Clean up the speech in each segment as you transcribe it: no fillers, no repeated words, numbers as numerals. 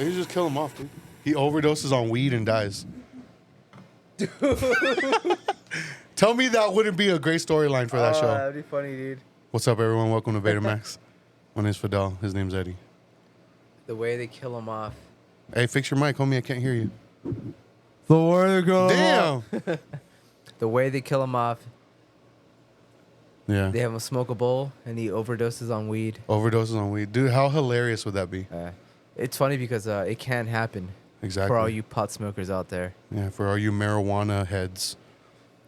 Maybe just kill him off, dude. He overdoses on weed and dies. Tell me that wouldn't be a great storyline for that show. That'd be funny, dude. What's up, everyone? Welcome to Betamax. My name's Fidel. His name's Eddie. The way they kill him off. Hey, fix your mic, homie. I can't hear you. The way they kill him Damn. off. The way they kill him off. Yeah. They have him smoke a bowl, and he overdoses on weed. Overdoses on weed. Dude, how hilarious would that be? It's funny because it can happen. Exactly. For all you pot smokers out there. Yeah, for all you marijuana heads.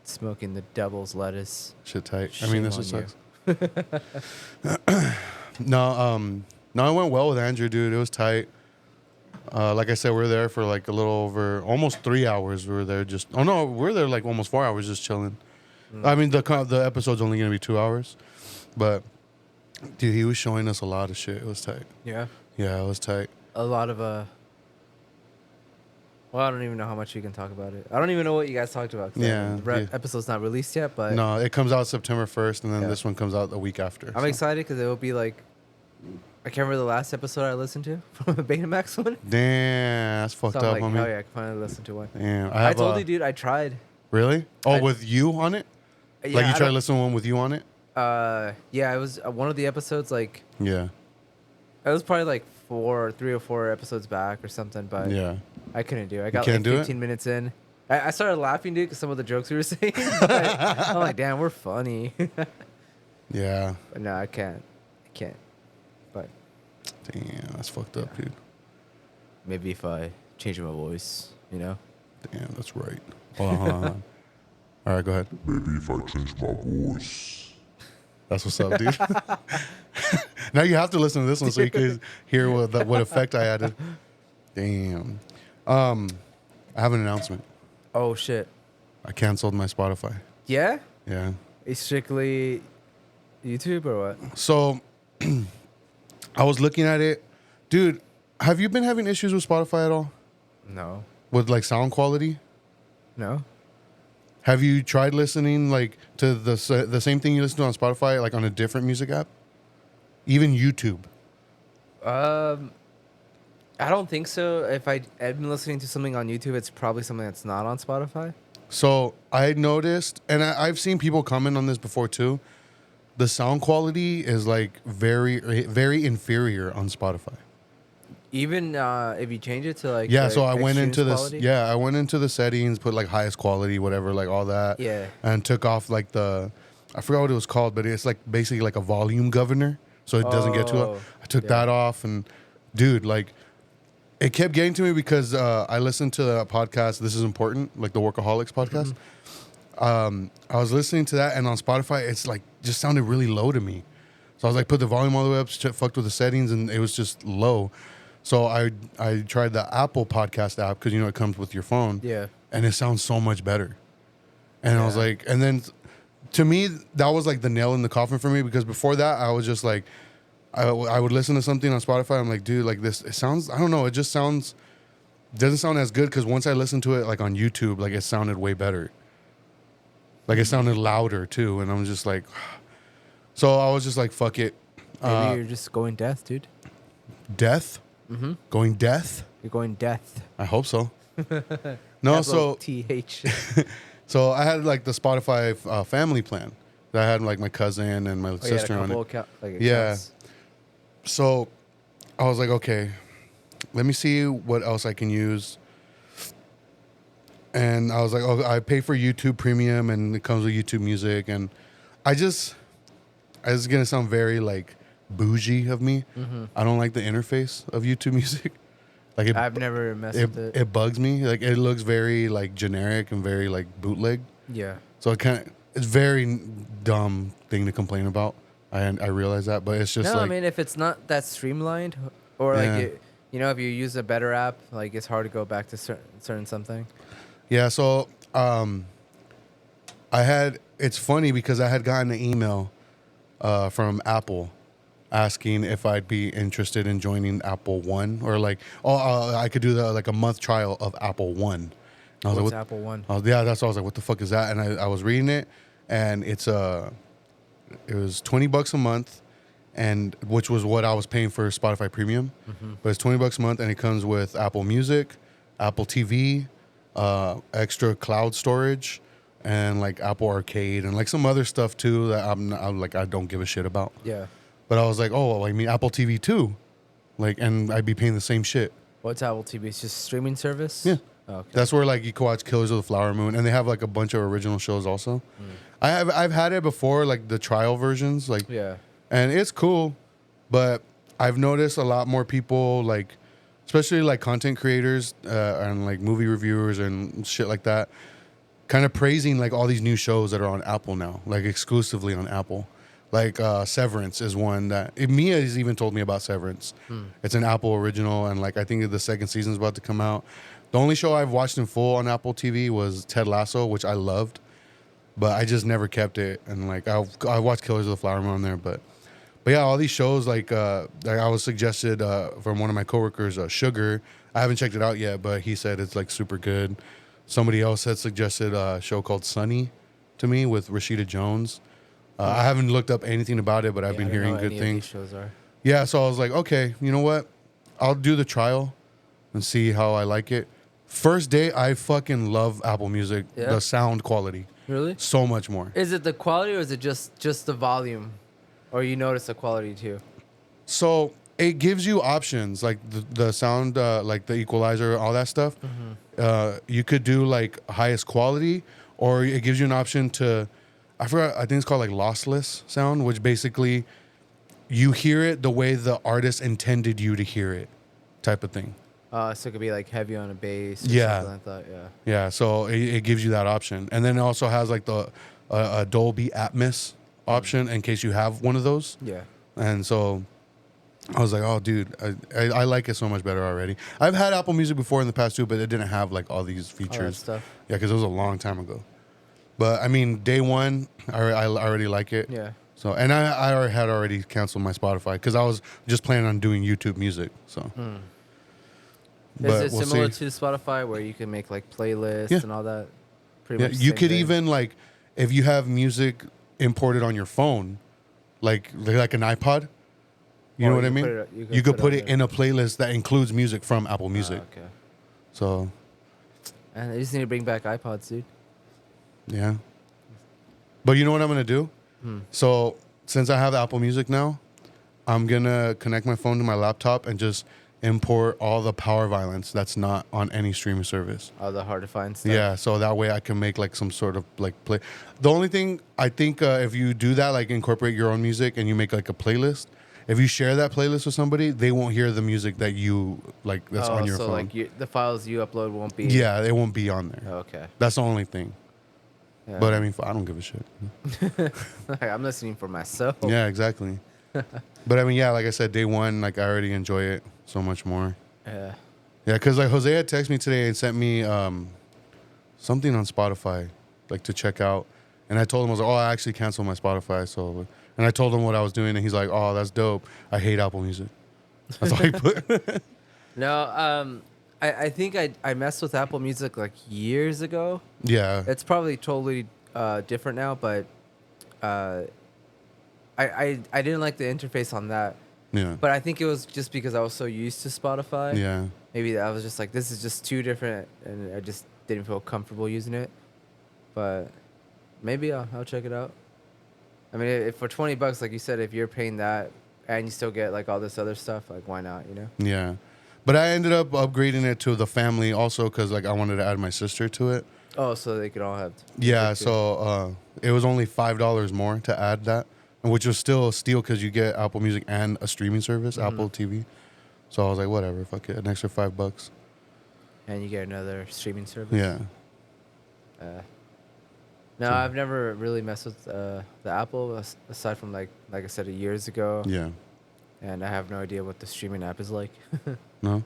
Smoking the devil's lettuce. Shit tight. I Shame mean, this on just sucks. No, it went well with Andrew, dude. It was tight. Like I said, we were there for like a little over, almost 3 hours. We were there just, we were there like almost 4 hours just chilling. I mean, the episode's only going to be 2 hours. But, dude, he was showing us a lot of shit. It was tight. Yeah. Yeah, it was tight. A lot of, well, I don't even know how much you can talk about it. I don't even know what you guys talked about. The episode's not released yet, but... No, it comes out September 1st, and then this one comes out a week after. I'm excited because it will be like... I can't remember the last episode I listened to from the Betamax one. Damn, that's fucked So I'm up, like, homie. hell yeah, I can finally listen to one. Damn, I told you, dude, I tried. Really? Oh, with you on it? Yeah, like you tried to listen to one with you on it? Yeah, it was one of the episodes, like... Yeah. It was probably like 3 or 4 episodes back or something, but yeah, I couldn't do it. I got like 15 minutes in. I started laughing, dude, because some of the jokes we were saying. I'm like, damn, we're funny. Yeah. But no, I can't. But damn, that's fucked up, dude. Maybe if I change my voice, you know? Damn, that's right. Hold on. All right, go ahead. Maybe if I change my voice. That's what's up, dude. Now you have to listen to this one so you can hear what effect I added. Damn. I have an announcement. Oh, shit. I canceled my Spotify. Yeah? Yeah. It's strictly YouTube or what? So, I was looking at it. Dude, have you been having issues with Spotify at all? No. With, like, sound quality? No. Have you tried listening, like, to the same thing you listen to on Spotify, like, on a different music app? Even YouTube? I don't think so. If I've been listening to something on YouTube, it's probably something that's not on Spotify. So I noticed, and I've seen people comment on this before too, the sound quality is like very, very inferior on Spotify. Even if you change it to like so I went into quality? this. Yeah, I went into the settings, put like highest quality, whatever, like all that. Yeah. And took off like I forgot what it was called, but it's like basically like a volume governor, so it doesn't get too loud. I took that off, and dude, like. It kept getting to me because I listened to the podcast, This Is Important, like the Workaholics podcast. Mm-hmm. I was listening to that, and on Spotify, it's like just sounded really low to me. So I was like, put the volume all the way up, fucked with the settings, and it was just low. So I tried the Apple podcast app because, it comes with your phone. Yeah. And it sounds so much better. And I was like, and then to me, that was like the nail in the coffin for me because before that, I was just like, I would listen to something on Spotify. I'm like, dude, like this, it sounds, I don't know. It just doesn't sound as good because once I listened to it like on YouTube, like it sounded way better. Like it sounded louder too. And I'm just like, so I was just like, fuck it. Maybe you're just going death, dude. Death? Mm-hmm. Going death? You're going death. I hope so. No, so. TH. So I had like the Spotify family plan. I had like my cousin and my sister on it. Yeah. So I was like, okay, let me see what else I can use. And I was like, oh, I pay for YouTube Premium and it comes with YouTube Music. And it's going to sound very like bougie of me. Mm-hmm. I don't like the interface of YouTube Music. Like I've never messed with it. It bugs me. Like it looks very like generic and very like bootleg. Yeah. So it's very dumb thing to complain about. I realize that, but it's just I mean, if it's not that streamlined, or like if you use a better app, like it's hard to go back to certain something. Yeah. So it's funny because I had gotten an email from Apple asking if I'd be interested in joining Apple One or like I could do a month trial of Apple One. And I was What's like, Apple One? Yeah, that's what I was like. What the fuck is that? And I was reading it, and it was $20 a month, and which was what I was paying for Spotify Premium. But it's $20 a month, and it comes with Apple Music, Apple TV, extra cloud storage, and like Apple Arcade and like some other stuff too that I'm like I don't give a shit about. Yeah. But I was like, oh, I mean Apple TV too, like, and I'd be paying the same shit. What's Apple TV? It's just a streaming service? Yeah. Oh, okay. That's where like you can watch Killers of the Flower Moon, and they have like a bunch of original shows also. I've had it before, like the trial versions, like Yeah. and it's cool, but I've noticed a lot more people like, especially like content creators and like movie reviewers and shit like that, kind of praising like all these new shows that are on Apple now, like exclusively on Apple. Like Severance is one that Mia has even told me about Severance. It's an Apple original, and like I think the second season is about to come out. The only show I've watched in full on Apple TV was Ted Lasso, which I loved, but I just never kept it. And like I watched Killers of the Flower Moon on there, but yeah, all these shows like I was suggested from one of my coworkers, Sugar. I haven't checked it out yet, but he said it's like super good. Somebody else had suggested a show called Sunny to me with Rashida Jones. I haven't looked up anything about it, but I've been hearing good things. Shows are. Yeah, so I was like, okay, you know what? I'll do the trial and see how I like it. First day, I fucking love Apple Music, Yeah? the sound quality, Really? so much more. Is it the quality or is it just the volume? Or you notice the quality too? So it gives you options like the sound, like the equalizer, all that stuff. You could do like highest quality, or it gives you an option to, I forgot, I think it's called like lossless sound, which basically you hear it the way the artist intended you to hear it, type of thing. So it could be like heavy on a bass or Yeah. something like that, yeah. Yeah, so it gives you that option. And then it also has like the Dolby Atmos option in case you have one of those. Yeah. And so I was like, oh, dude, I like it so much better already. I've had Apple Music before in the past too, but it didn't have like all these All that features. stuff. Yeah, because it was a long time ago. But I mean, day one, I already like it. Yeah. So, and I had already canceled my Spotify because I was just planning on doing YouTube Music. So, Is it we'll similar see. to Spotify where you can make like playlists Yeah. and all that? Pretty Yeah, much. you same could thing? even like if you have music imported on your phone, like an iPod. You Or know what I you mean? put it- You could put on it there. in a playlist that includes music from Apple Music. Okay. So, And they just need to bring back iPods, dude. yeah. But you know what I'm going to do? So, since I have Apple Music now, I'm going to connect my phone to my laptop and just import all the Power Violence that's not on any streaming service. All the hard to find stuff. Yeah, so that way I can make like some sort of like play. The only thing I think if you do that, like incorporate your own music and you make like a playlist, if you share that playlist with somebody, they won't hear the music that you like that's on your so phone. like the files you upload won't be. Yeah, it won't be on there. Okay. That's the only thing. Yeah. But I mean, I don't give a shit. I'm listening for myself. Yeah, exactly. But I mean, yeah, like I said, day one, like I already enjoy it so much more. Yeah. Yeah, because like Jose had texted me today and sent me something on Spotify, like to check out. And I told him, I was like, oh, I actually canceled my Spotify. So, and I told him what I was doing, and he's like, oh, that's dope. I hate Apple Music. That's all he put. No, I think I messed with Apple Music like years ago. Yeah. It's probably totally different now, but I didn't like the interface on that. Yeah. But I think it was just because I was so used to Spotify. Yeah. Maybe I was just like, this is just too different, and I just didn't feel comfortable using it. But maybe I'll check it out. I mean, if for $20, like you said, if you're paying that and you still get like all this other stuff, like why not? You know? Yeah. But I ended up upgrading it to the family also because like I wanted to add my sister to it. Oh, so they could all have. Yeah, music too. so it was only $5 more to add that, which was still a steal because you get Apple Music and a streaming service, Apple TV. So I was like, whatever, fuck it, an extra $5. And you get another streaming service. Yeah, No, I've never really messed with the Apple aside from like I said years ago. yeah. And I have no idea what the streaming app is like. No,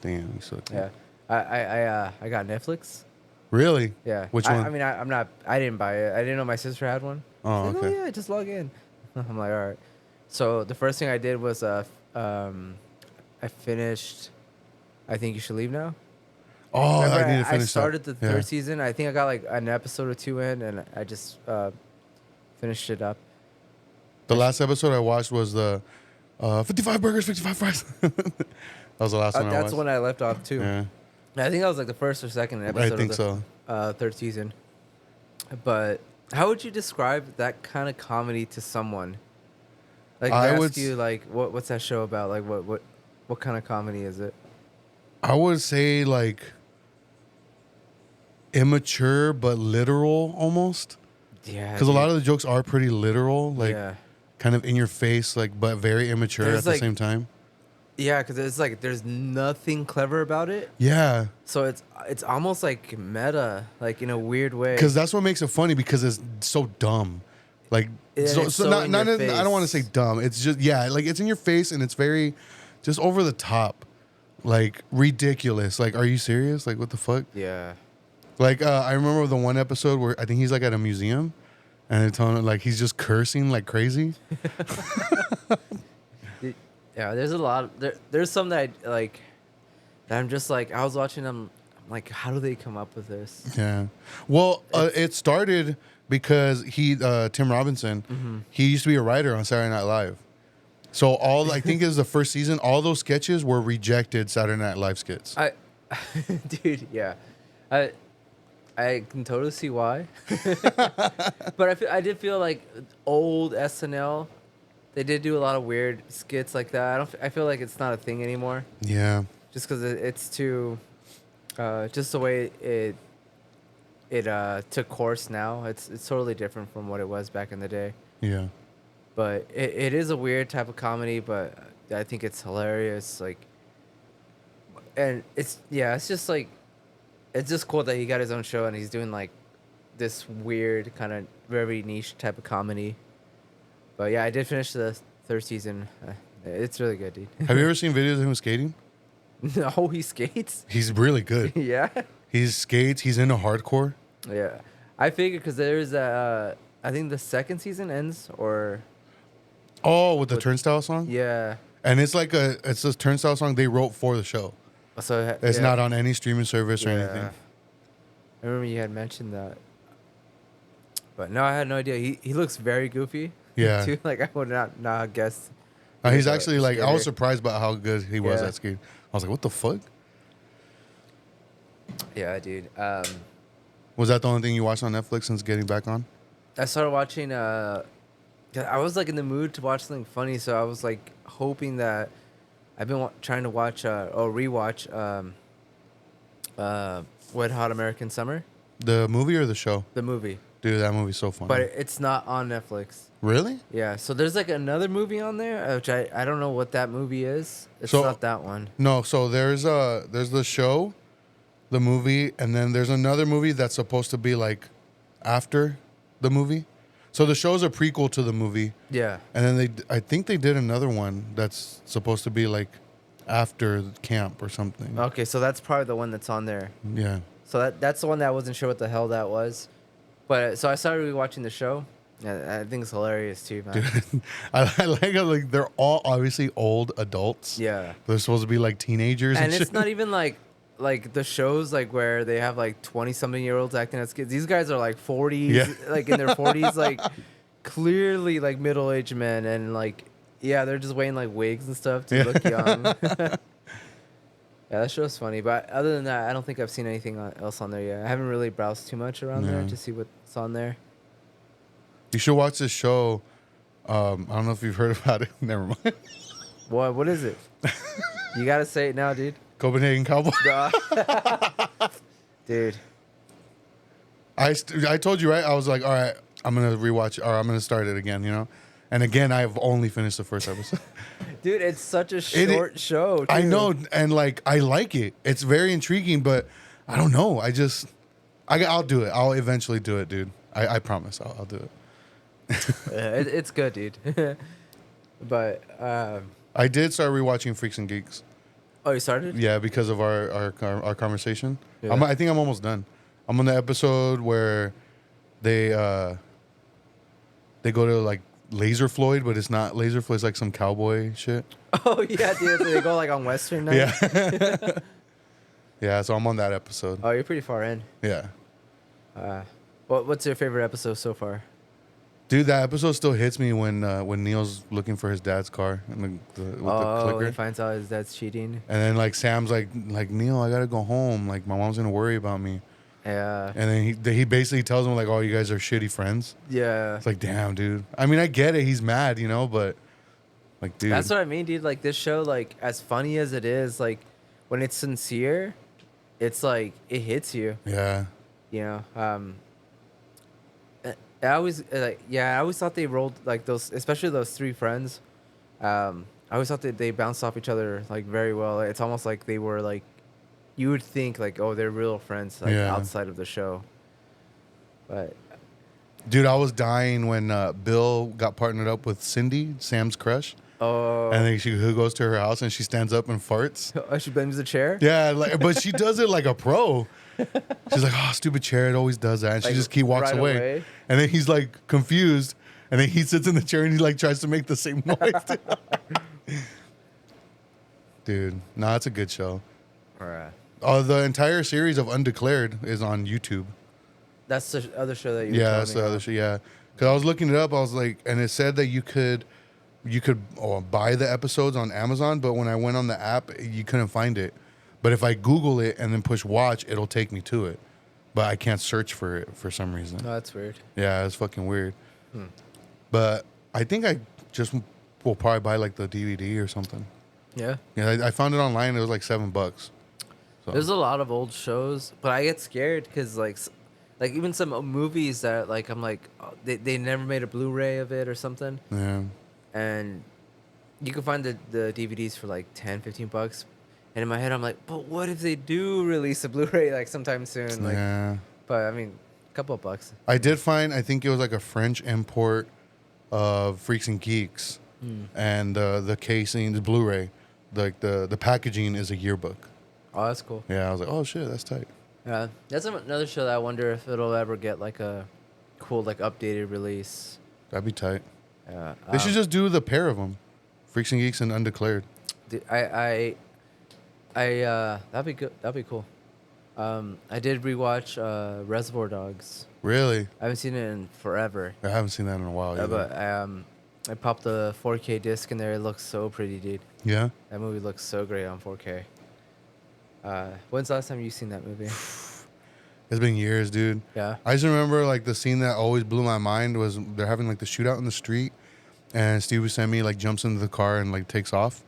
damn, you suck. Yeah, I got Netflix. Really? Yeah. Which one? I mean, I'm not. I didn't buy it. I didn't know my sister had one. Oh, She's like, okay. oh yeah, just log in. I'm like, all right. So the first thing I did was I finished. I think you should leave now. Oh, Remember, I need to finish I started that. the third season. I think I got like an episode or two in, and I just finished it up. The last episode I watched was the 55 burgers, 55 fries. That was the last one I watched. That's when I left off too. Yeah, I think that was like the first or second episode. I think of the, so. Third season. But how would you describe that kind of comedy to someone? Like, I I would ask you, like, what's that show about? Like, what kind of comedy is it? I would say like immature but literal almost. Yeah. Because a lot of the jokes are pretty literal, like yeah. kind of in your face, like but very immature There's at the like- same time. Yeah, because it's like there's nothing clever about it. Yeah, So it's almost like meta, like in a weird way. because that's what makes it funny because it's so dumb. Like Yeah, so, it's so so not, in not your I don't want to say face. dumb. It's just like it's in your face and it's very just over the top, like ridiculous. Like, are you serious? Like, what the fuck? Yeah. Like, I remember the one episode where I think he's like at a museum, and they're telling him like he's just cursing like crazy. Yeah, there's a lot. There's some that I, like, that I'm just like, I was watching them. I'm like, how do they come up with this? Yeah. Well, it started because Tim Robinson, he used to be a writer on Saturday Night Live. So I think it was the first season, all those sketches were rejected Saturday Night Live skits. Dude, yeah, I can totally see why. But I did feel like old SNL, they did do a lot of weird skits like that. I feel like it's not a thing anymore. Yeah. Just because it's too, just the way it took course now. It's totally different from what it was back in the day. Yeah. But it is a weird type of comedy, but I think it's hilarious. Like, and it's just like, it's just cool that he got his own show and he's doing like this weird kind of very niche type of comedy. But yeah, I did finish the third season. It's really good, dude. Have you ever seen videos of him skating? No, he skates. He's really good. Yeah. He skates. He's into hardcore. Yeah. I figured because there's I think the second season ends or. Oh, with the Turnstile song? Yeah. And it's like it's this Turnstile song they wrote for the show. So It's yeah. not on any streaming service or anything. I remember you had mentioned that. But no, I had no idea. He looks very goofy. Yeah. Too. Like, I would not have guessed. He's a actually like, I was skater. surprised by how good he was Yeah. at skating. I was like, what the fuck? Yeah, dude. Was that the only thing you watched on Netflix since getting back on? I started watching. I was like in the mood to watch something funny, so I was like hoping that I've been trying to watch or rewatch Wet Hot American Summer, The movie or the show? the movie, Dude, that movie's so funny. but it's not on Netflix. Really? Yeah, so there's like another movie on there, which I don't know what that movie is. It's So- not that one. No, so there's the show, the movie, and then there's another movie that's supposed to be like after the movie. So the show's a prequel to the movie, Yeah. and then I think they did another one that's supposed to be like after camp or something. Okay, so that's probably the one that's on there. Yeah. So that's the one that I wasn't sure what the hell that was. But so I started rewatching the show. Yeah, I think it's hilarious too, man. Dude, I like how like they're all obviously old adults. Yeah. They're supposed to be like teenagers and, And shit. it's not even like the shows like where they have like 20-something-year-olds acting as kids. These guys are like 40s, Yeah. like in their 40s, like clearly like middle-aged men, and like they're just wearing like wigs and stuff to Yeah. look young. Yeah, that show's funny, but other than that, I don't think I've seen anything else on there yet. I haven't really browsed too much around there Yeah. to see what's on there. You should watch this show. I don't know if you've heard about it. Never mind. What is it? You gotta say it now, dude. Copenhagen Cowboy. Dude. I told you, right? I was like, all right, I'm gonna rewatch or I'm gonna start it again. You know. And again, I've only finished the first episode. Dude, it's such a short show. I too. know, and like I like it. It's very intriguing, but I don't know. I'll do it. I'll eventually do it, dude. I promise. I'll do it. It's good, dude. But I did start rewatching Freaks and Geeks. oh, you started? Yeah, because of our conversation. Yeah. I think I'm almost done. I'm on the episode where they go to like Laser Floyd, but it's not Laser Floyd. It's like some cowboy shit. Oh yeah, dude. They go like on Western night. Yeah. Yeah, so I'm on that episode. Oh, you're pretty far in. Yeah. What's your favorite episode so far? Dude, that episode still hits me when Neil's looking for his dad's car and with the clicker. He finds out his dad's cheating. And then like Sam's like Neil, I gotta go home. Like my mom's gonna worry about me. Yeah. And then he basically tells him like, oh, you guys are shitty friends. Yeah. It's like, damn, dude. I mean, I get it. He's mad, you know, but like, dude. That's what I mean, dude. Like this show, like as funny as it is, like when it's sincere, it's like it hits you. Yeah. You know. I always I always thought they rolled like those, especially those three friends. I always thought that they bounced off each other like very well. It's almost like they were like, you would think like, oh, they're real friends like outside of the show. But dude, I was dying when Bill got partnered up with Cindy, Sam's crush. oh, And then who goes to her house and she stands up and farts. she bends the chair. Yeah, like, but she does it like a pro. She's like, oh, stupid chair. It always does that. And she Like, just walks right away. And then he's like confused. And then he sits in the chair and he like tries to make the same noise. Dude, no, it's a good show. Alright. The entire series of Undeclared is on YouTube. That's the other show that you. Yeah, that's the other show. Yeah, because I was looking it up. I was like, and it said that you could buy the episodes on Amazon, but when I went on the app, you couldn't find it. But if I Google it and then push watch, it'll take me to it. But I can't search for it for some reason. Oh, that's weird. Yeah, it's fucking weird. But I think I just will probably buy like the DVD or something. Yeah. Yeah, I found it online. It was like $7. So. There's a lot of old shows, but I get scared because like even some movies that like I'm like, oh, they never made a Blu-ray of it or something. Yeah. And you can find the DVDs for like $10-15. And in my head, I'm like, but what if they do release a Blu-ray like sometime soon? Like, Yeah. But I mean, a couple of bucks. I did find, I think it was like a French import of Freaks and Geeks. And the casing, the Blu-ray, like the packaging is a yearbook. Oh, that's cool. Yeah, I was like, oh shit, that's tight. Yeah, that's another show that I wonder if it'll ever get like a cool like updated release. That'd be tight. Yeah, They should just do the pair of them, Freaks and Geeks and Undeclared. I that'd be good. That'd be cool. I did rewatch Reservoir Dogs. Really? I haven't seen it in forever. I haven't seen that in a while either. But I popped the 4K disc in there. It looks so pretty, dude. Yeah? That movie looks so great on 4K. When's the last time you seen that movie? It's been years, dude. Yeah. I just remember like the scene that always blew my mind was they're having like the shootout in the street, and Steve Buscemi like jumps into the car and like takes off.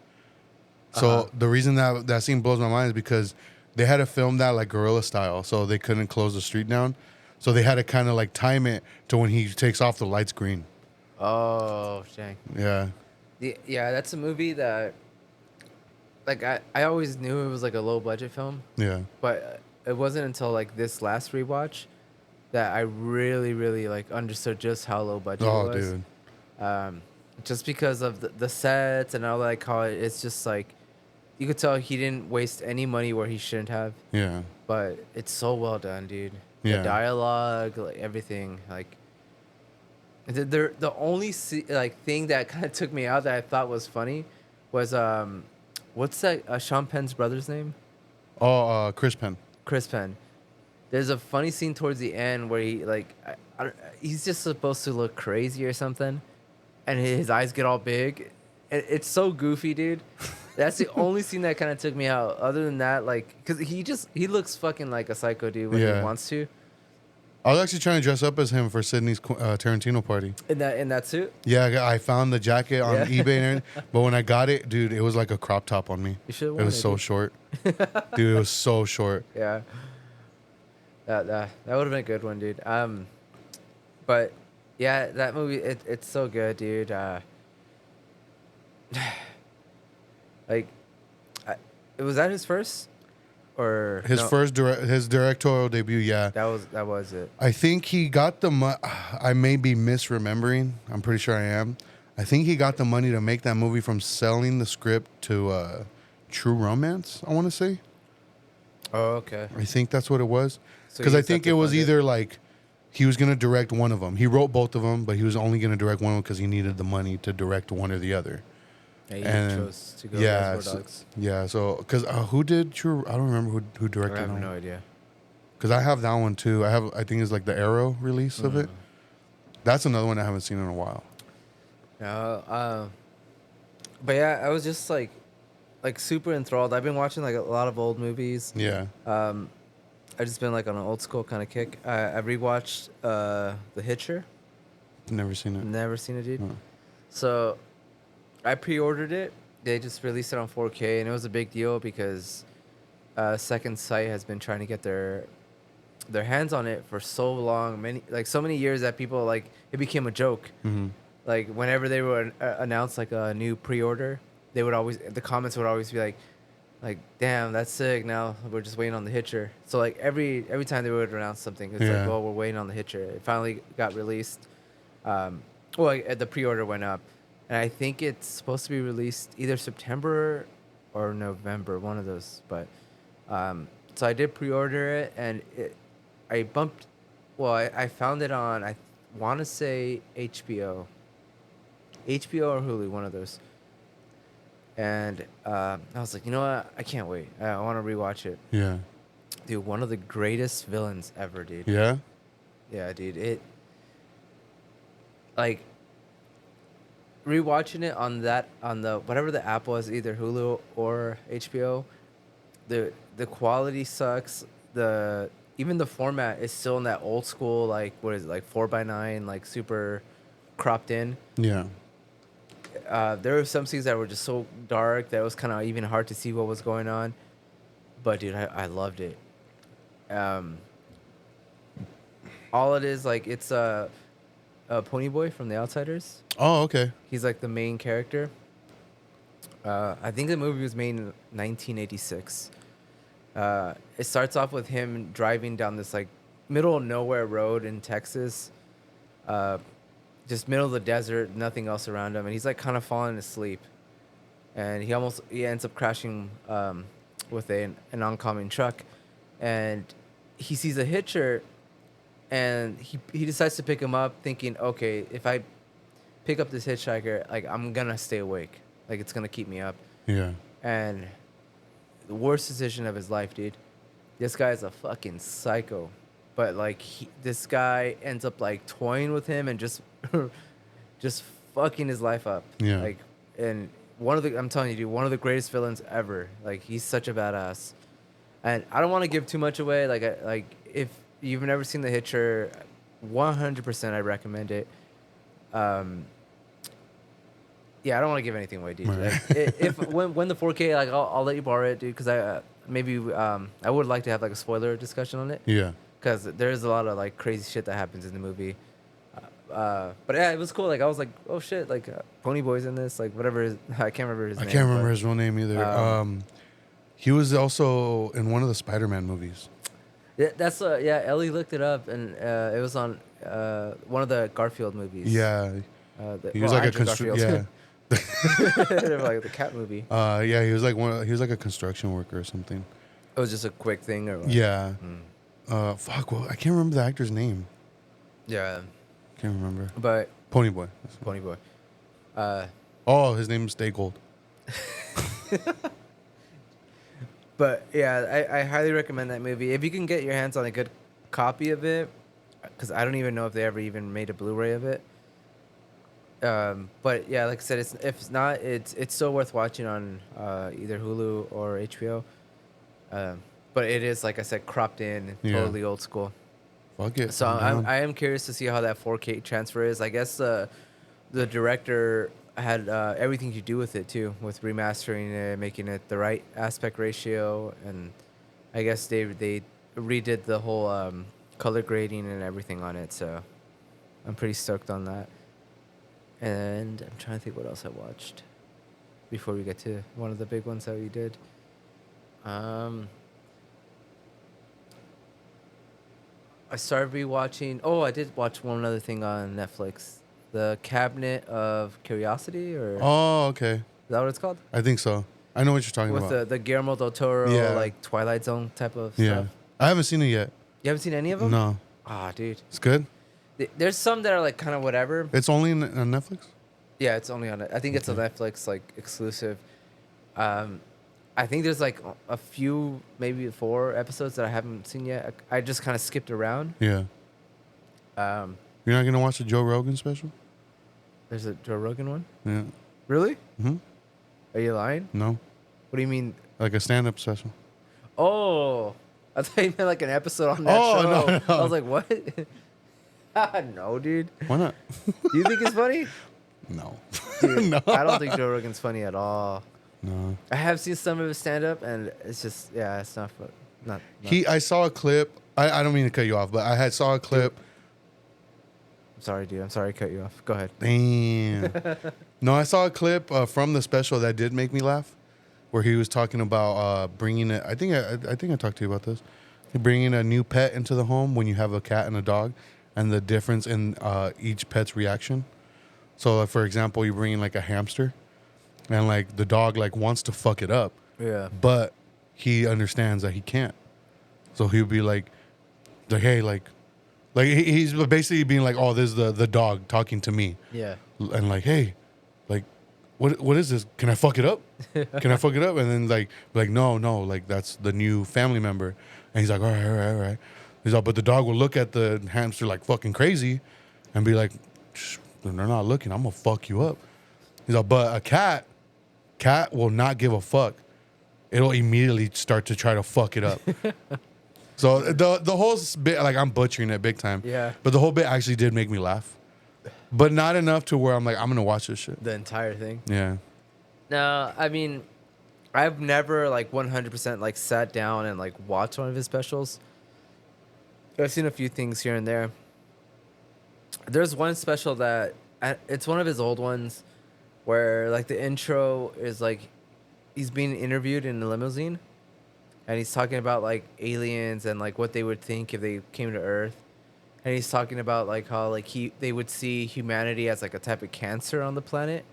So the reason that scene blows my mind is because they had to film that like guerrilla style, so they couldn't close the street down. So they had to kind of like time it to when he takes off, the light's green. Oh, dang. Yeah. Yeah, that's a movie that, like, I always knew it was like a low budget film, Yeah. but it wasn't until like this last rewatch that I really, really like understood just how low budget it was. Dude. Just because of the sets and all that, like how it's just like, you could tell he didn't waste any money where he shouldn't have, Yeah. but it's so well done, dude. Yeah. The dialogue, like everything, like. The only thing that kind of took me out that I thought was funny was what's that Sean Penn's brother's name? Oh, Chris Penn. Chris Penn. There's a funny scene towards the end where he like he's just supposed to look crazy or something, and his eyes get all big. It's so goofy, dude. That's the only scene that kind of took me out. Other than that, like, cause he looks fucking like a psycho dude when he wants to. I was actually trying to dress up as him for Sydney's Tarantino party. In that suit? Yeah, I found the jacket on eBay and everything, but when I got it, dude, it was like a crop top on me. You should have It worn was it, so dude. short. Dude, it was so short. Yeah. That would have been a good one, dude. But yeah, that movie it's so good, dude. Was that his first, or His no? first his directorial debut, yeah. That was it. I think he got the I may be misremembering. I'm pretty sure I am. I think he got the money to make that movie from selling the script to True Romance, I want to say. Oh, okay. I think that's what it was. So Because he I just think had it to was fund it. either like he was going to direct one of them. He wrote both of them, but he was only going to direct one of them because he needed the money to direct one or the other. Yeah, he And chose to go yeah, Reservoir Dogs. yeah. So because who did True? I don't remember who I directed have that no one. idea. Because I have that one too. I think it's like the Arrow release of it. That's another one I haven't seen in a while. No, but yeah, I was just like super enthralled. I've been watching like a lot of old movies. Yeah. I've just been like on an old school kind of kick. I rewatched The Hitcher. Never seen it. Never seen it, dude. No. So I pre-ordered it. They just released it on 4K, and it was a big deal because Second Sight has been trying to get their hands on it for so long, so many years that people like it became a joke. Mm-hmm. Like whenever they would announce like a new pre-order, the comments would always be like damn, that's sick. Now we're just waiting on the Hitcher. So like every time they would announce something, it's like, well, we're waiting on the Hitcher. It finally got released. The pre-order went up, and I think it's supposed to be released either September or November, one of those. But so I did pre-order it, and I found it on, I want to say HBO or Hulu, one of those. And I was like, you know what? I can't wait. I want to rewatch it. Yeah. Dude, one of the greatest villains ever, dude. Yeah. Yeah, dude. Like rewatching it on the whatever the app was, either Hulu or HBO, the quality sucks. Even the format is still in that old school, like what is it, like 4:9, like super cropped in. Yeah. There were some scenes that were just so dark that it was kind of even hard to see what was going on. But dude, I loved it. All it is, like, it's a Ponyboy from The Outsiders. Oh, okay. He's like the main character. I think the movie was made in 1986. It starts off with him driving down this like middle of nowhere road in Texas. Just middle of the desert, nothing else around him, and he's like kind of falling asleep. And he ends up crashing with an oncoming truck, and he sees a hitcher, and he decides to pick him up, thinking, okay, if I pick up this hitchhiker, like I'm gonna stay awake, like it's gonna keep me up. Yeah. And the worst decision of his life, dude. This guy's a fucking psycho, but like this guy ends up like toying with him and just fucking his life up. Yeah. Like, and I'm telling you, dude, one of the greatest villains ever. Like, he's such a badass. And I don't want to give too much away. Like if you've never seen The Hitcher, 100% I recommend it. Yeah, I don't want to give anything away, dude. Like, when the 4K, like I'll let you borrow it, dude, because I would like to have like a spoiler discussion on it. Yeah. Because there's a lot of like crazy shit that happens in the movie. But yeah, it was cool. Like I was like, oh shit, like Ponyboy's in this, like whatever. I can't remember his name. I can't remember his real name either. He was also in one of the Spider-Man movies. Yeah, that's Ellie looked it up, and it was on one of the Garfield movies. Yeah. He was like a construction. Yeah. Like the cat movie. Yeah, he was like a construction worker or something. It was just a quick thing, or what? Yeah. Fuck. Well, I can't remember the actor's name. Yeah. Can't remember. But Ponyboy. Ponyboy. Oh, his name's Stay Gold. But yeah, I highly recommend that movie. If you can get your hands on a good copy of it, because I don't even know if they ever even made a Blu-ray of it. But yeah, like I said, if it's not, it's still worth watching on either Hulu or HBO. But it is, like I said, cropped in, totally old school. Fuck it. So I am curious to see how that 4K transfer is. I guess the director had everything to do with it too, with remastering it, making it the right aspect ratio, and I guess they redid the whole color grading and everything on it. So I'm pretty stoked on that. And I'm trying to think what else I watched before we get to one of the big ones that we did. I started rewatching. Oh, I did watch one other thing on Netflix, The Cabinet of Curiosity, or Oh, okay. is that what it's called? I think so. I know what you're talking With about. the Guillermo del Toro, Yeah. like Twilight Zone type of Yeah. stuff. I haven't seen it yet. You haven't seen any of them? No. Ah, dude. It's good? There's some that are like kind of whatever. It's only on Netflix? Yeah, it's only on it. I think it's a Netflix like exclusive. I think there's like a few, maybe 4 episodes that I haven't seen yet. I just kind of skipped around. Yeah. You're not gonna watch the Joe Rogan special? There's a Joe Rogan one. Yeah. Really? Hmm. Are you lying? No. What do you mean? Like a stand-up special. Oh, I thought you meant like an episode on that Oh, show. no. I was like, what? No, dude. Why not? Do you think it's funny? No. Dude, No. I don't think Joe Rogan's funny at all. No. I have seen some of his stand-up, and it's just, yeah, it's not fun. Not. I saw a clip. I don't mean to cut you off, but I saw a clip. I'm sorry, dude. I'm sorry to cut you off. Go ahead. Damn. No, I saw a clip from the special that did make me laugh, where he was talking about bringing it. I think I talked to you about this. Bringing a new pet into the home when you have a cat and a dog, and the difference in each pet's reaction. So, like, for example, you bring in like a hamster, and like the dog like wants to fuck it up, Yeah. but he understands that he can't. So he'll be like, hey, like he's basically being like, oh, this is the dog talking to me. Yeah. And like, hey, like, what is this? Can I fuck it up? Can I fuck it up? And then like no, like that's the new family member. And he's like, all right. He's like, but the dog will look at the hamster like fucking crazy, and be like, shh, they're not looking. I'm gonna fuck you up. He's like, but a cat will not give a fuck. It'll immediately start to try to fuck it up. So the whole bit, like, I'm butchering it big time. Yeah. But the whole bit actually did make me laugh. But not enough to where I'm like, I'm going to watch this shit. The entire thing. Yeah. No, I mean, I've never like 100% like sat down and like watched one of his specials. I've seen a few things here and there. There's one special that it's one of his old ones where like the intro is like he's being interviewed in a limousine and he's talking about like aliens and like what they would think if they came to Earth. And he's talking about like how like they would see humanity as like a type of cancer on the planet.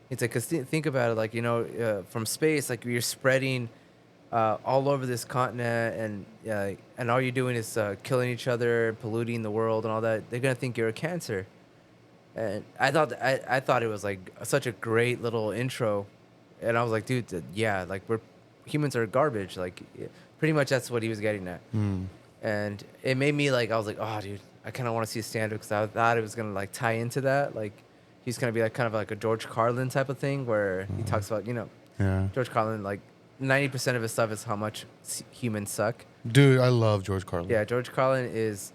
It's like, 'cause think about it, like, you know, from space, like you're spreading all over this continent, and all you're doing is killing each other, polluting the world, and all that. They're gonna think you're a cancer. And I thought it was like such a great little intro, and I was like, dude, yeah, like humans are garbage. Like, pretty much that's what he was getting at. And it made me like, I was like, oh, dude, I kind of want to see a stand-up because I thought it was gonna like tie into that, like. He's going to be like kind of like a George Carlin type of thing where he talks about, you know, George Carlin, like 90% of his stuff is how much humans suck. Dude, I love George Carlin. Yeah, George Carlin is,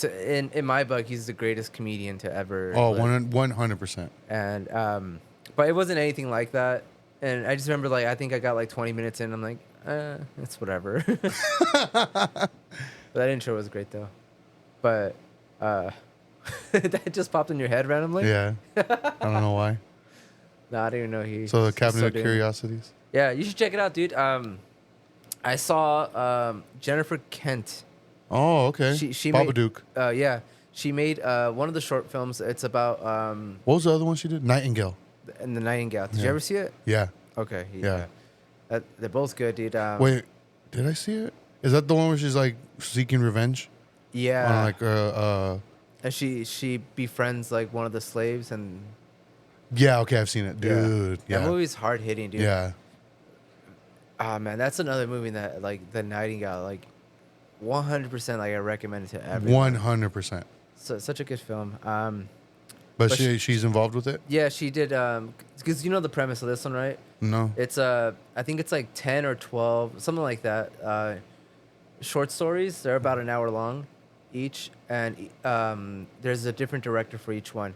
in my book, he's the greatest comedian to ever. Oh, live. 100%. And, but it wasn't anything like that. And I just remember, like, I think I got like 20 minutes in. I'm like, it's whatever. But that intro was great, though. But, that just popped in your head randomly? Yeah. I don't know why. No, I didn't even know he. So the Cabinet of doing- Curiosities. Yeah, you should check it out, dude. I saw Jennifer Kent. Oh, okay. She Babadook. made, yeah, she made one of the short films. It's about What was the other one she did? Nightingale. and the Nightingale. Did you Yeah. ever see it? Yeah. Okay. Yeah. They're both good, dude. Wait, did I see it? Is that the one where she's like seeking revenge? Yeah. On like and she befriends like one of the slaves, and yeah, okay, I've seen it, dude. Yeah. that movie's hard hitting, dude. Yeah. Ah, man, that's another movie that like the Nightingale, like 100%, like I recommend it to everyone. 100%. So such a good film. But she's involved with it? Yeah, she did. Because you know the premise of this one, right? No. It's I think it's like 10 or 12, something like that. Short stories. They're about an hour long, each, and there's a different director for each one.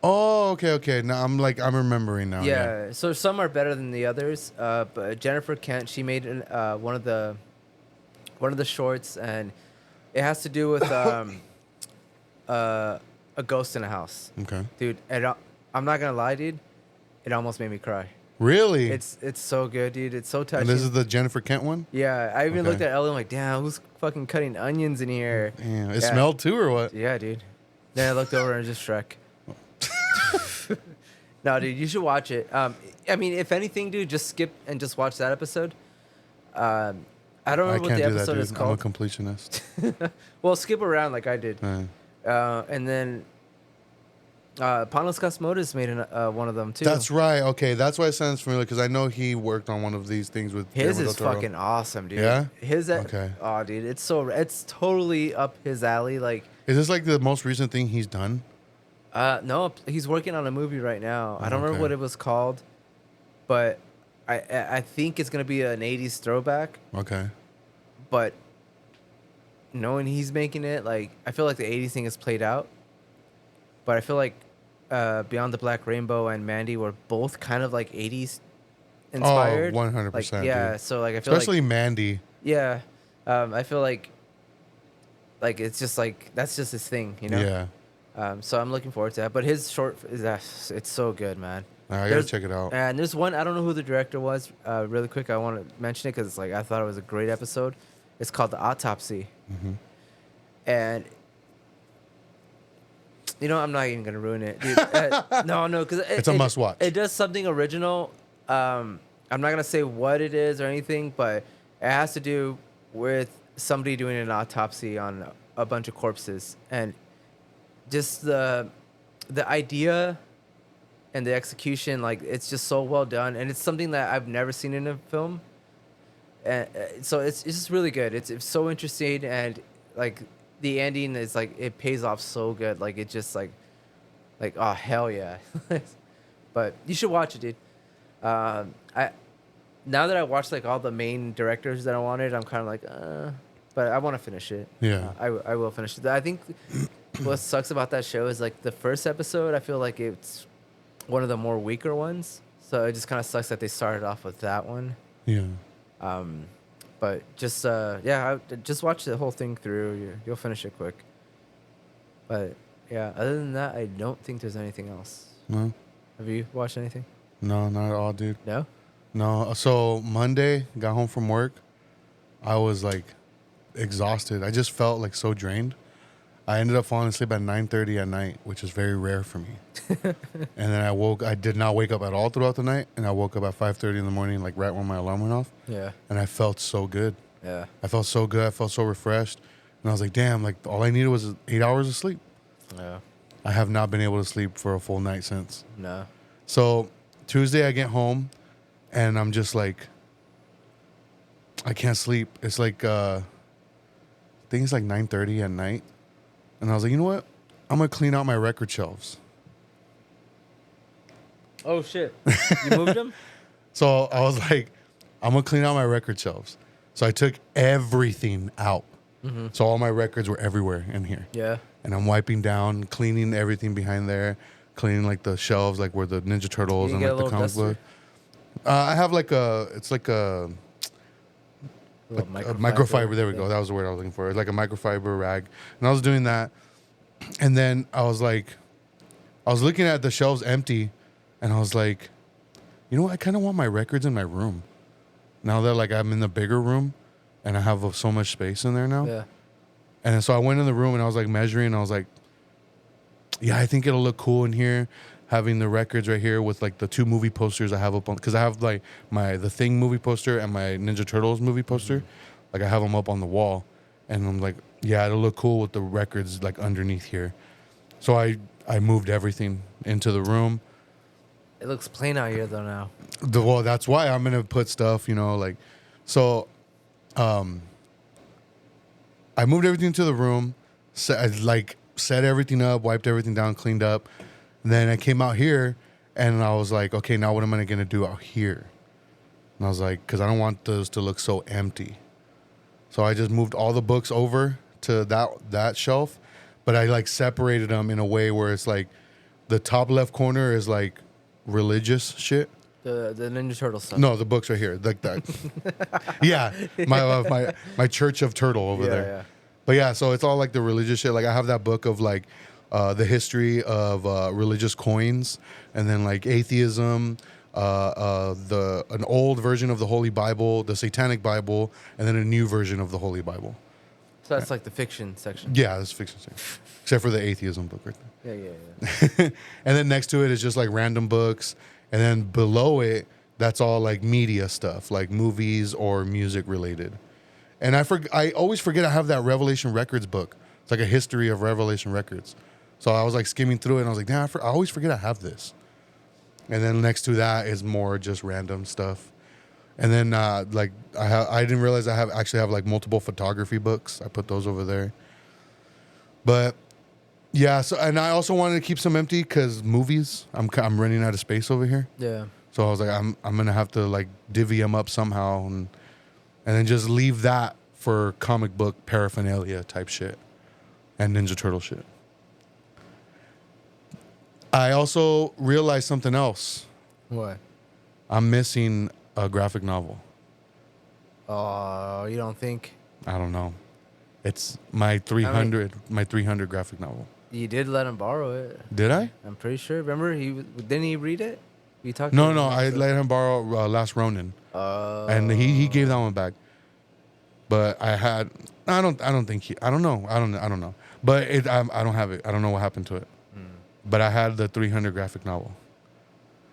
Oh, okay. Now I'm remembering now. Yeah. So some are better than the others. But Jennifer Kent, she made one of the shorts, and it has to do with a ghost in a house. Okay. Dude, I'm not gonna lie, dude. It almost made me cry. Really? It's so good, dude. It's so touching. And this is the Jennifer Kent one? Yeah, I even Okay. looked at Ellie. I'm like, damn, who's fucking cutting onions in here? Damn, it Yeah. smelled too, or what? Yeah, dude. Then I looked over and just Shrek. No, dude, you should watch it. I mean, if anything, dude, just skip and just watch that episode. I don't I remember what can't the do that, episode dude. is I'm a called. completionist. Well, skip around like I did. Uh, And then Panos Cosmatos made one of them too. That's right. Okay, that's why it sounds familiar, because I know he worked on one of these things with His Guillermo is del Toro. fucking awesome, dude. Yeah? His Okay. Oh, dude, it's totally up his alley. Like Is this like the most recent thing he's done? No, he's working on a movie right now. I don't remember Okay. what it was called, but I think it's gonna be an '80s throwback. Okay. But knowing he's making it, like I feel like the '80s thing is played out. But I feel like Beyond the Black Rainbow and Mandy were both kind of like '80s inspired. Oh, 100%. Like, yeah, dude. so like I feel Especially like Mandy. yeah, I feel like it's just like that's just his thing, you know. Yeah. So I'm looking forward to that. But his short is it's so good, man. I gotta There's- check it out. And there's one I don't know who the director was. Really quick, I want to mention it because it's like I thought it was a great episode. It's called The Autopsy, and you know I'm not even gonna ruin it, dude. No, because It's a must-watch. It does something original. I'm not gonna say what it is or anything, but it has to do with somebody doing an autopsy on a bunch of corpses, and just the idea and the execution, like it's just so well done, and it's something that I've never seen in a film, and so it's just really good. It's so interesting, and like the ending is like it pays off so good. Like it just like oh hell yeah. But you should watch it, dude. I now that I watched like all the main directors that I wanted, I'm kind of like but I want to finish it. Yeah. I will finish it. I think what sucks about that show is like the first episode, I feel like it's one of the more weaker ones. So it just kind of sucks that they started off with that one. Yeah. But just just watch the whole thing through. You'll finish it quick. But yeah, other than that, I don't think there's anything else. No. Have you watched anything? No, not at all, dude. No. No. So Monday, got home from work. I was like exhausted. I just felt like so drained. I ended up falling asleep at 9:30 at night, which is very rare for me. And then I did not wake up at all throughout the night, and I woke up at 5:30 in the morning, like right when my alarm went off. Yeah. And I felt so good. Yeah. I felt so good. I felt so refreshed. And I was like, damn, like all I needed was 8 hours of sleep. Yeah. I have not been able to sleep for a full night since. No. So Tuesday I get home and I'm just like, I can't sleep. It's like, I think it's like 9:30 at night. And I was like, you know what? I'm going to clean out my record shelves. Oh shit! You moved them? So I was like, I'm going to clean out my record shelves. So I took everything out. So all my records were everywhere in here. Yeah. And I'm wiping down, cleaning everything behind there, cleaning like the shelves, like where the Ninja Turtles You and get like a the little comic book. duster? I have like it's like a microfiber. There we go. That was the word I was looking for. It's like a microfiber rag. And I was doing that. And then I was looking at the shelves empty, and I was like, you know what? I kind of want my records in my room. Now that like I'm in the bigger room, and I have so much space in there now. Yeah. And so I went in the room and I was like measuring. And I was like, yeah, I think it'll look cool in here, having the records right here with like the 2 movie posters I have up on, because I have like the Thing movie poster and my Ninja Turtles movie poster. Like I have them up on the wall, and I'm like, yeah, it'll look cool with the records like underneath here. So I moved everything into the room. It looks plain out here though now. Well, that's why I'm gonna put stuff, like, so. I moved everything to the room, set everything up, wiped everything down, cleaned up. And then I came out here and I was like, okay, now what am I going to do out here? And I was like, because I don't want those to look so empty. So I just moved all the books over to that shelf, but I like separated them in a way where it's like the top left corner is like religious shit. The Ninja Turtle stuff. No, the books right here, like that. Yeah, my Church of Turtle over there. Yeah. But yeah, so it's all like the religious shit. Like I have that book of like the history of religious coins, and then like atheism, an old version of the Holy Bible, the Satanic Bible, and then a new version of the Holy Bible. So that's like the fiction section. Yeah, that's fiction section. Except for the atheism book right there. Yeah. And then next to it is just like random books. And then below it, that's all like media stuff, like movies or music related. And I always forget I have that Revelation Records book. It's like a history of Revelation Records. So I was like skimming through it and I was like, damn, I always forget I have this. And then next to that is more just random stuff. And then like I didn't realize I actually have like multiple photography books. I put those over there. But Yeah. So, and I also wanted to keep some empty because movies. I'm running out of space over here. Yeah. So I was like, I'm gonna have to like divvy them up somehow, and then just leave that for comic book paraphernalia type shit and Ninja Turtle shit. I also realized something else. What? I'm missing a graphic novel. Oh, you don't think I don't know. It's my 300 graphic novel. you did let him borrow it? Did I? I'm pretty sure. Remember, didn't he read it? We talked. No, about it I last let him borrow Last Ronin, and he gave that one back. But I don't think he. I don't know. I don't know. But I don't have it. I don't know what happened to it. But I had the 300 graphic novel.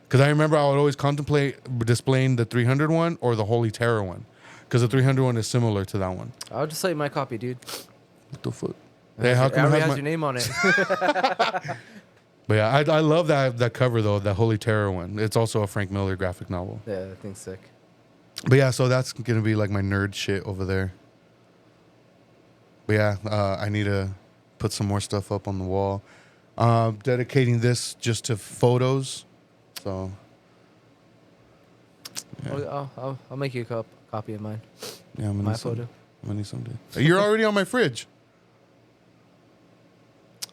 Because I remember I would always contemplate displaying the 300 one or the Holy Terror one. Because the 300 one is similar to that one. I'll just let you my copy, dude. What the fuck? It already has your name on it. But yeah, I love that cover though, that Holy Terror one. It's also a Frank Miller graphic novel. Yeah, that thing's sick. But yeah, so that's gonna be like my nerd shit over there. But yeah, I need to put some more stuff up on the wall. Dedicating this just to photos. So yeah. I'll make you a copy of mine. Yeah, I'm gonna My need some. photo. I'm gonna need some. You're already on my fridge.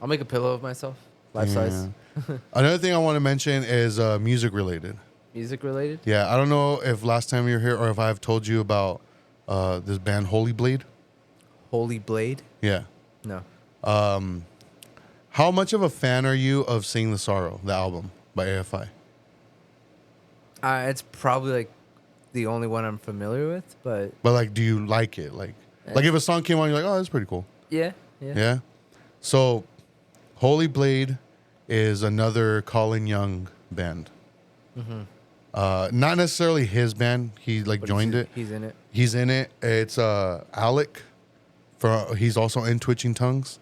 I'll make a pillow of myself, life size. Another thing I want to mention is music related. Music related. Yeah, I don't know if last time you were here or if I've told you about this band Holy Blade. Holy Blade. Yeah. No. How much of a fan are you of Sing the Sorrow, the album by AFI? It's probably like the only one I'm familiar with, but Like, do you like it? Like if a song came on, you're like, oh, that's pretty cool. yeah. Yeah. So, Holy Blade is another Colin Young band. Not necessarily his band. He like But joined it. He's in it. He's in it. It's Alec. He's also in Twitching Tongues.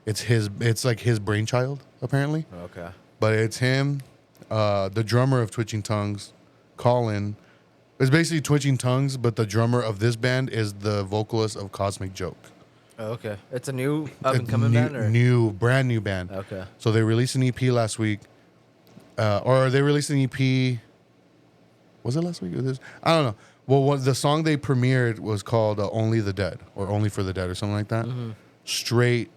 It's like his brainchild apparently. Okay. But it's him, the drummer of Twitching Tongues, Colin. It's basically Twitching Tongues, but the drummer of this band is the vocalist of Cosmic Joke. Oh, okay. It's a new up and coming band, or brand new band. okay. So they released an EP last week, or they released an EP. Was it last week or this? I don't know. Well, the song they premiered was called "Only the Dead" or "Only for the Dead" or something like that. Straight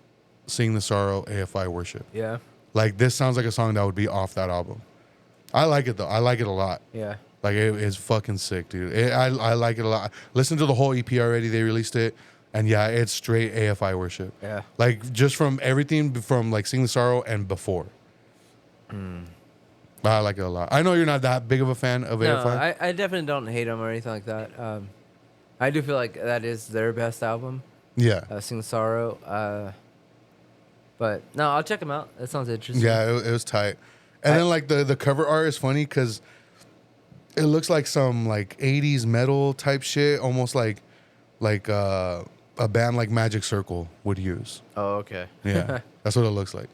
Sing the Sorrow AFI worship. Yeah. Like this sounds like a song that would be off that album. I like it though. I like it a lot. Yeah. Like it is fucking sick, dude. I like it a lot. Listen to the whole EP already. They released it, and yeah, it's straight AFI worship. Yeah. Like just from everything from like Sing the Sorrow and before. I like it a lot. I know you're not that big of a fan of No, AFI. I definitely don't hate them or anything like that. I do feel like that is their best album, Yeah. Sing the Sorrow. But no, I'll check them out. That sounds interesting. Yeah, it was tight. And then like the cover art is funny because it looks like some like 80s metal type shit, almost like a band like Magic Circle would use. Oh, okay. Yeah, that's what it looks like.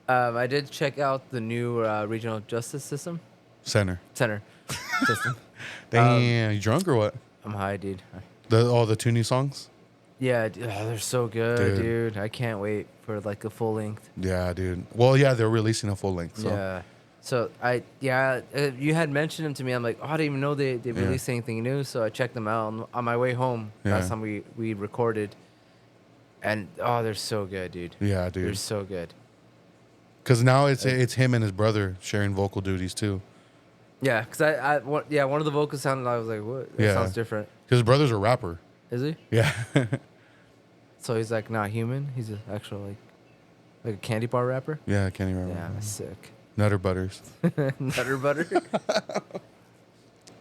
I did check out the new regional justice center Center. system. Damn, you drunk or what? I'm high, dude. The two new songs? Yeah, they're so good, dude. I can't wait for like a full length. Yeah, dude. Well, yeah, they're releasing a full length. So. Yeah. So you had mentioned them to me. I'm like, oh, I didn't even know they released anything new. So I checked them out on my way home. Yeah. Last time we recorded, and they're so good, dude. Yeah, dude. They're so good. Because now it's him and his brother sharing vocal duties too. Yeah, because one of the vocals sounded. I was like, what? That sounds different. Because his brother's a rapper. Is he? Yeah. So he's like not human. He's an actual like a candy bar rapper. Yeah, Kenny rapper. Yeah, that's sick. Nutter Butters. Nutter butter.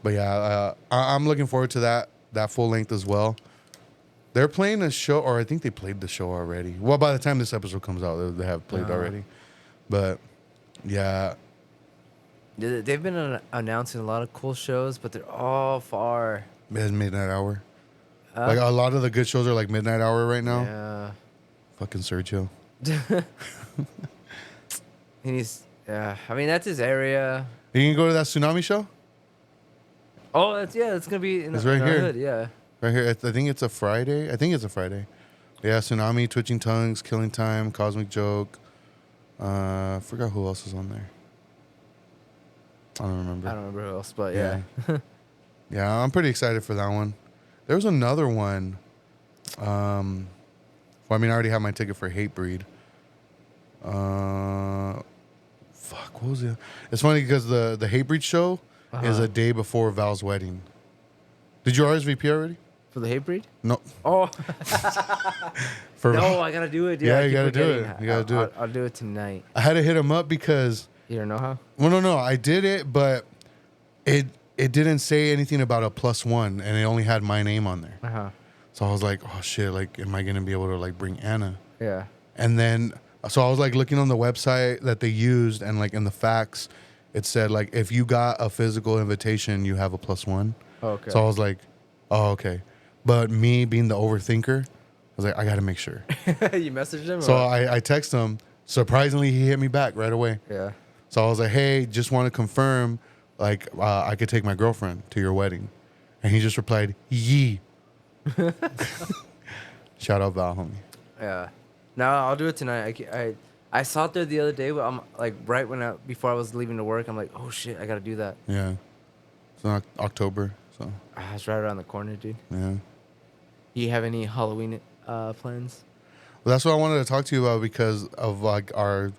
But yeah, I'm looking forward to that full length as well. They're playing a show, or I think they played the show already. Well, by the time this episode comes out, they have played already. But yeah, They've been announcing a lot of cool shows, but they're all far. it's midnight hour. Like a lot of the good shows are like midnight hour right now. Yeah. Fucking Sergio. Yeah. I mean, that's his area. You can go to that tsunami show Oh, it's gonna be in It's the right in our here. hood, yeah. right here. I think it's a Friday. Yeah, Tsunami, Twitching Tongues, Killing Time, Cosmic Joke. I forgot who else is on there. I don't remember. I don't remember who else, but Yeah. yeah. Yeah, I'm pretty excited for that one. There was another one. Well, I mean, I already have my ticket for Hatebreed. Fuck, what was it? It's funny because the Hatebreed show is a day before Val's wedding. Did you RSVP already? For the Hatebreed? No. Oh. For No, I gotta do it, dude. Yeah, I you keep gotta do forgetting. it. You gotta do it. I'll do it tonight. I had to hit him up because... You don't know how? Well, no. I did it, but it didn't say anything about a +1, and it only had my name on there. Uh-huh. So I was like, oh, shit, like, am I going to be able to, like, bring Anna? Yeah. And then, so I was, like, looking on the website that they used, and, like, in the facts, it said, like, if you got a physical invitation, you have a +1. Okay. So I was like, oh, okay. But me being the overthinker, I was like, I got to make sure. You messaged him? So or? I texted him. Surprisingly, he hit me back right away. Yeah. So I was like, hey, just want to confirm, like, I could take my girlfriend to your wedding. And he just replied, yee. Shout out Val, homie. Yeah. No, I'll do it tonight. I saw it there the other day, but I'm like right before I was leaving to work, I'm like, oh shit, I gotta do that. Yeah. It's in October, so. It's right around the corner, dude. Yeah. You have any Halloween plans? Well, that's what I wanted to talk to you about because of, like, our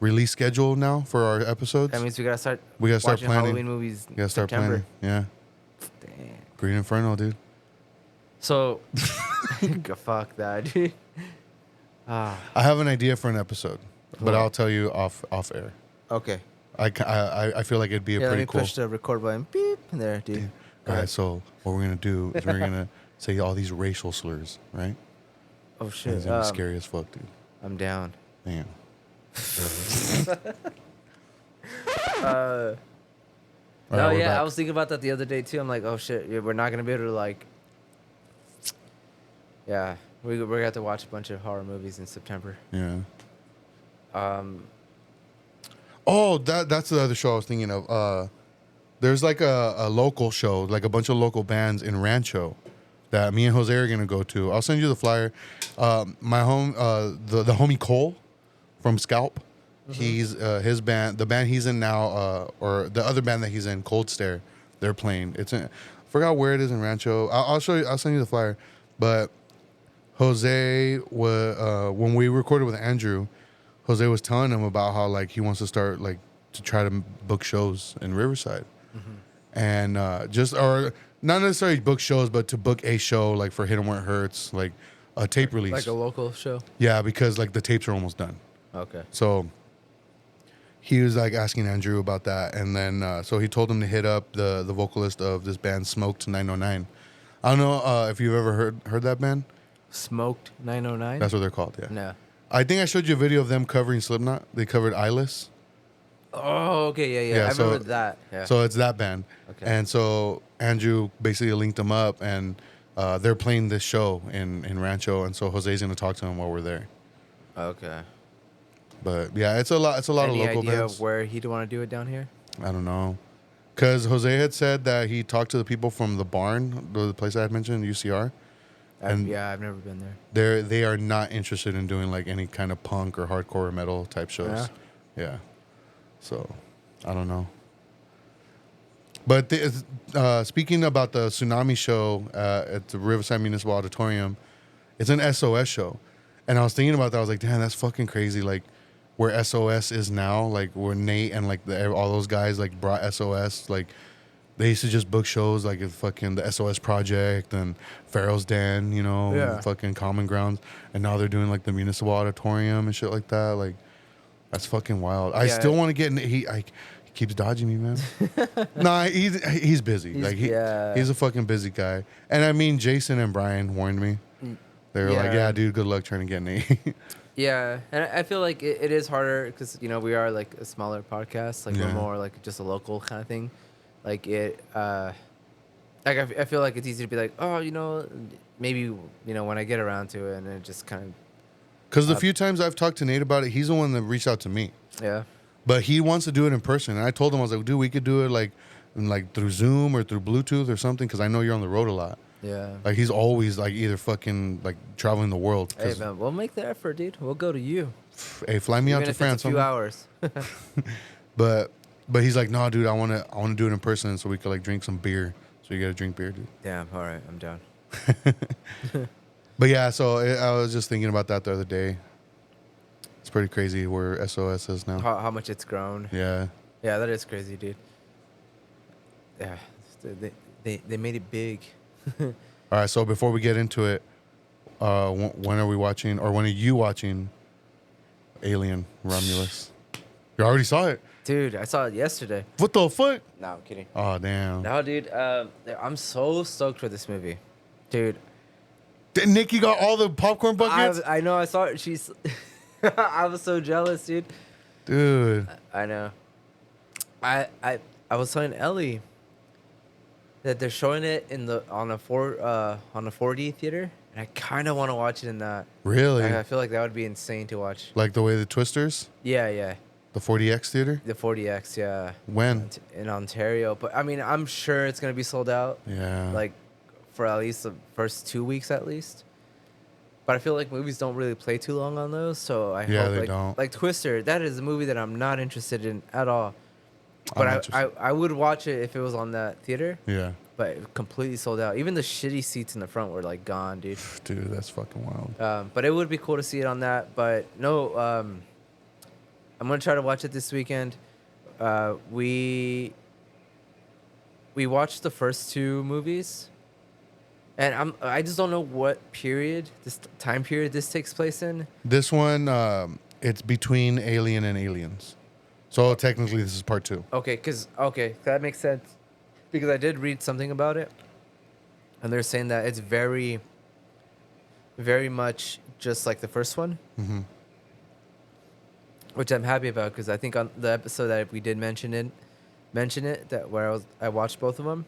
release schedule now for our episodes. That means we gotta start. We gotta start watching planning. Halloween movies. We gotta start September. planning. Yeah. Damn. Green Inferno, dude. So, fuck that, dude. I have an idea for an episode, but I'll tell you off air. Okay. I feel like it'd be a Let pretty me cool. push the record button. Beep. There, dude. Yeah. Go All right, ahead. so what we're gonna do is we're gonna say all these racial slurs, right? Oh shit. It's gonna be scary as fuck, dude. I'm down. Damn. No, we're yeah, back. I was thinking about that the other day too. I'm like, oh shit, we're not gonna be able to like. Yeah, we're gonna have to watch a bunch of horror movies in September. Yeah. Oh, that's the other show I was thinking of. There's like a local show, like a bunch of local bands in Rancho that me and Jose are gonna go to. I'll send you the flyer. My the homie Cole from Scalp. He's his band, the band he's in now, or the other band that he's in, Cold Stare. They're playing. I forgot where it is in Rancho. I'll show you. I'll send you the flyer. But Jose when we recorded with Andrew, Jose was telling him about how like he wants to start like to try to book shows in Riverside, and or not necessarily book shows, but to book a show like for Hit 'Em Where It Hurts, like a tape release. Like a local show. Yeah, because like the tapes are almost done. Okay. So he was like asking Andrew about that, and then so he told him to hit up the vocalist of this band, Smoked 909. I don't know if you've ever heard that band. Smoked 909. That's what they're called. Yeah. No. I think I showed you a video of them covering Slipknot. They covered Eyeless. Oh, okay, yeah. Yeah, I so- remember that. Yeah. So it's that band. Okay. And so Andrew basically linked them up, and they're playing this show in Rancho, and so Jose's gonna talk to him while we're there. Okay. But yeah, it's a lot. It's a lot Any of local idea bands. of where he'd want to do it down here? I don't know. Because Jose had said that he talked to the people from the barn, the place I had mentioned, UCR. And I've never been there. they are not interested in doing like any kind of punk or hardcore or metal type shows. Yeah. So, I don't know. But speaking about the Tsunami show at the Riverside Municipal Auditorium, it's an SOS show. And I was thinking about that. I was like, damn, that's fucking crazy. Like, where SOS is now, like where Nate and like all those guys like brought SOS, like they used to just book shows like fucking the SOS Project and Pharaoh's Den, you know, Yeah. fucking Common Grounds, and now they're doing like the Municipal Auditorium and shit like that. Like that's fucking wild. I Yeah. still want to get in. He keeps dodging me, man. Nah, he's busy. He's a fucking busy guy. And I mean, Jason and Brian warned me. They were like, Yeah. yeah, dude, good luck trying to get Nate. Yeah, and I feel like it is harder because we are like a smaller podcast, like Yeah. we're more like just a local kind of thing. Like it, like I feel like it's easy to be like, oh, maybe when I get around to it, and it just kind Because the few times I've talked to Nate about it, he's the one that reached out to me. of yeah. But he wants to do it in person. And I told him, I was like, dude, we could do it like through Zoom or through Bluetooth or something because I know you're on the road a lot. Yeah. Like he's always like either fucking like traveling the world. Hey man, we'll make the effort, dude. We'll go to you. Hey, fly me out Even to if France. it's a few hours. But he's like, no, dude, I wanna do it in person so we could like drink some beer. So you gotta drink beer, dude. Damn. All right, I'm down. But yeah, so I was just thinking about that the other day. It's pretty crazy where SOS is now. How much it's grown. Yeah. Yeah, that is crazy, dude. Yeah, they made it big. All right, so before we get into it, when are we watching, or when are you watching Alien Romulus? You already saw it. Dude, I saw it yesterday. What the fuck? No, I'm kidding. Oh, damn. No, dude. I'm so stoked for this movie, dude. Nikki got all the popcorn buckets? I know. I saw it. She's. I was so jealous, dude. Dude. I know. I was telling Ellie that they're showing it on a 4D theater, and I kind of want to watch it in that. Really? I feel like that would be insane to watch. Like the way the Twisters? Yeah. The 40X theater? The 40X, yeah. When? In Ontario, but I mean, I'm sure it's gonna be sold out. Yeah. Like, for at least the first 2 weeks at least. But I feel like movies don't really play too long on those, so I Yeah, hope they like, don't. like Twister, that is a movie that I'm not interested in at all. But I would watch it if it was on that theater. Yeah. But it completely sold out. Even the shitty seats in the front were like gone, dude. Dude, that's fucking wild. But it would be cool to see it on that. But no, I'm gonna try to watch it this weekend. We watched the first two movies, and I just don't know what this time period this takes place in. This one, it's between Alien and Aliens. So technically this is part 2. Okay, that makes sense, because I did read something about it, and they're saying that it's very, very much just like the first one. Mm-hmm. Which I'm happy about, because I think on the episode that we did mention it that where I watched both of them,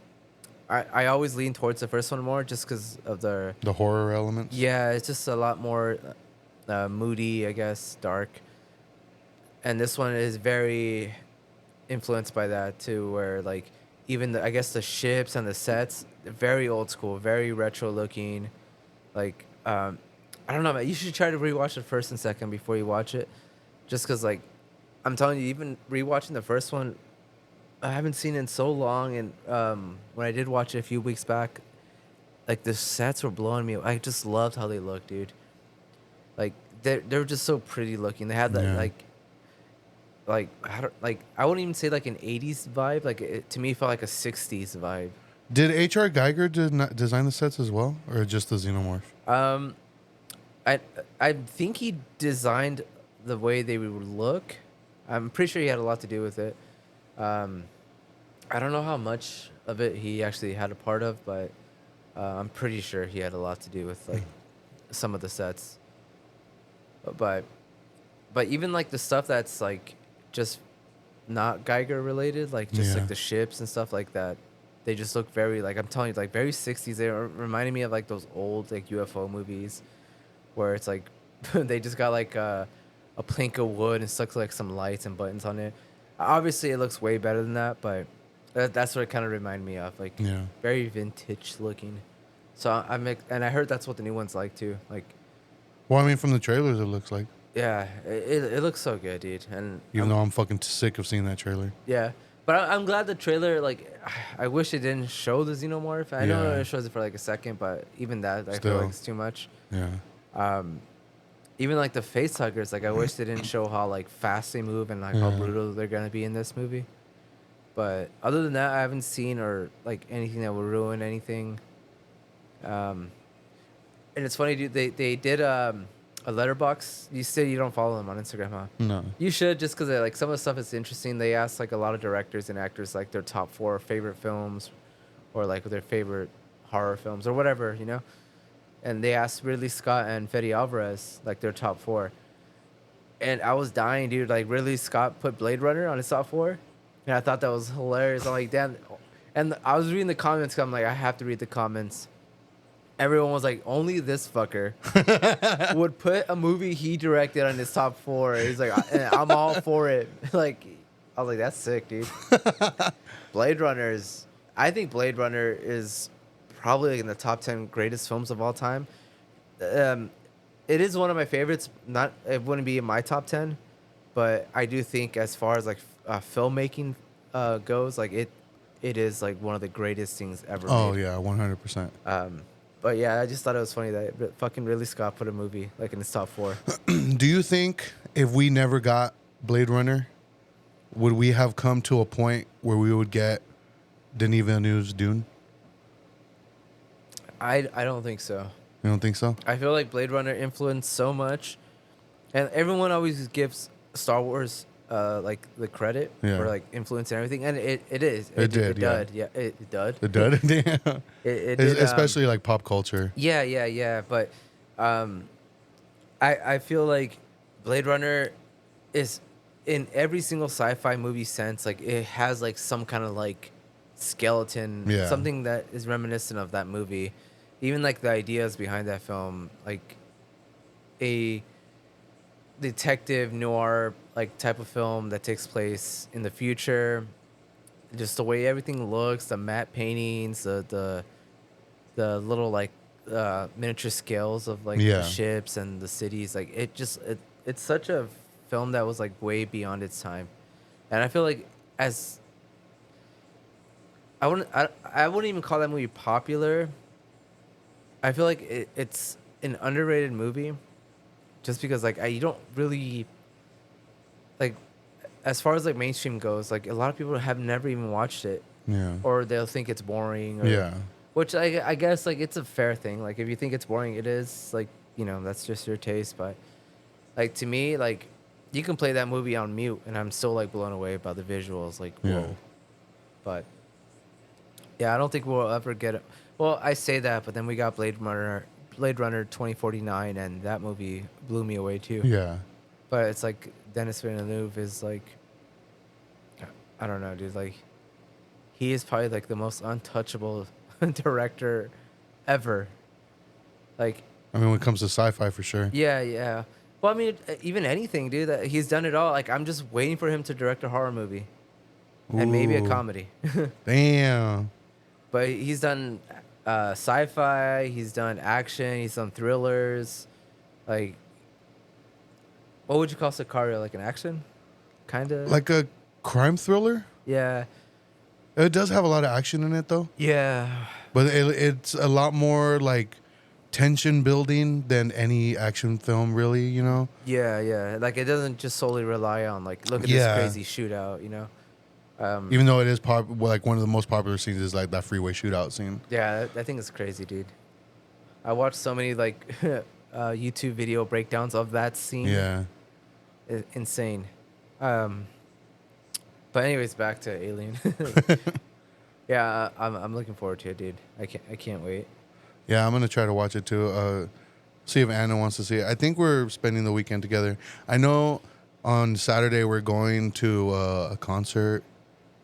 I always lean towards the first one more just because of the horror elements. Yeah, it's just a lot more moody, I guess, dark, and this one is very influenced by that too, where like even I guess the ships and the sets, very old school, very retro looking, like I don't know, man, you should try to rewatch the first and second before you watch it. Just because, like, I'm telling you, even rewatching the first one, I haven't seen it in so long. And when I did watch it a few weeks back, like, the sets were blowing me. I just loved how they looked, dude. Like, they're just so pretty looking. They had that, Yeah. I wouldn't even say, like, an 80s vibe. Like, to me, it felt like a 60s vibe. Did H.R. Geiger design the sets as well, or just the xenomorph? I think he designed the way they would look. I'm pretty sure he had a lot to do with it. I don't know how much of it he actually had a part of, but I'm pretty sure he had a lot to do with like some of the sets. But even like the stuff that's like just not Geiger related, like just Yeah. like the ships and stuff like that, they just look very, like, I'm telling you, like very 60s. They reminded me of like those old like UFO movies where it's like they just got like a plank of wood and stuck like some lights and buttons on it. Obviously, it looks way better than that, but that's what it kind of reminded me of, like Yeah. very vintage looking. So and I heard that's what the new one's like too. Like, Well, I mean, from the trailers, it looks like. yeah, it looks so good, dude. And Even though I'm fucking sick of seeing that trailer. yeah, but I'm glad the trailer, like, I wish it didn't show the xenomorph. I know Yeah. it shows it for like a second, but even that, I feel Still. like it's too much. Yeah. Even like the face huggers, like I wish they didn't show how like fast they move and like how Yeah. brutal they're gonna be in this movie. But other than that, I haven't seen or like anything that would ruin anything. And it's funny, dude. They did a letterbox. You said you don't follow them on Instagram, huh? No. You should, just because like some of the stuff is interesting. They asked like a lot of directors and actors like their top 4 favorite films, or like their favorite horror films or whatever, you know. And they asked Ridley Scott and Fede Alvarez like their top 4. And I was dying, dude. Like Ridley Scott put Blade Runner on his top 4, and I thought that was hilarious. I'm like, damn. And I was reading the comments. 'Cause I'm like, I have to read the comments. Everyone was like, only this fucker would put a movie he directed on his top 4. He's like, I'm all for it. Like, I was like, that's sick, dude. I think Blade Runner is probably like in the top 10 greatest films of all time. It is one of my favorites. Not it wouldn't be in my top 10, but I do think as far as like filmmaking goes, like it is like one of the greatest things ever Oh made. yeah, 100%. But yeah, I just thought it was funny that fucking Ridley Scott put a movie like in his top 4. Do you think if we never got Blade Runner, would we have come to a point where we would get Denis Villeneuve's Dune? I don't think so. You don't think so? I feel like Blade Runner influenced so much, and everyone always gives Star Wars like the credit Yeah. for like influence and everything, and it is. It did, It yeah. did. Yeah, it did. The dud? Yeah. It did. Especially like pop culture. Yeah. But I feel like Blade Runner is in every single sci-fi movie sense. Like it has like some kind of like skeleton, Yeah. something that is reminiscent of that movie. Even like the ideas behind that film, like a detective noir like type of film that takes place in the future. Just the way everything looks, the matte paintings, the little like miniature scales of like Yeah. the ships and the cities. Like it's such a film that was like way beyond its time, and I feel like as I wouldn't even call that movie popular. I feel like it's an underrated movie, just because like you don't really like, as far as like mainstream goes, like a lot of people have never even watched it, Yeah. or they'll think it's boring. Or, Yeah. which I guess like it's a fair thing. Like if you think it's boring, it is like, you know, that's just your taste. But like to me, like you can play that movie on mute and I'm still like blown away by the visuals. Like whoa. Yeah. But yeah, I don't think we'll ever get it. Well, I say that, but then we got Blade Runner 2049, and that movie blew me away too. Yeah. But it's like Denis Villeneuve is like, I don't know, dude. Like, he is probably like the most untouchable director ever. Like, I mean, when it comes to sci-fi, for sure. yeah. Well, I mean, even anything, dude. That he's done it all. Like, I'm just waiting for him to direct a horror movie, and maybe a Ooh. comedy. Damn. But he's done sci-fi. He's done action. He's done thrillers. Like, what would you call Sicario? Like an action, kind of. Like a crime thriller? Yeah. It does have a lot of action in it, though. Yeah. But it's a lot more like tension building than any action film, really, you know? Yeah. Like it doesn't just solely rely on like, look at Yeah. this crazy shootout, you know. Even though it is like one of the most popular scenes is like that freeway shootout scene. Yeah, I think it's crazy, dude. I watched so many like YouTube video breakdowns of that scene. Yeah. Insane. But anyways, back to Alien. Yeah, I'm looking forward to it, dude. I can't wait. Yeah, I'm gonna try to watch it too. See if Anna wants to see it. I think we're spending the weekend together. I know on Saturday we're going to a concert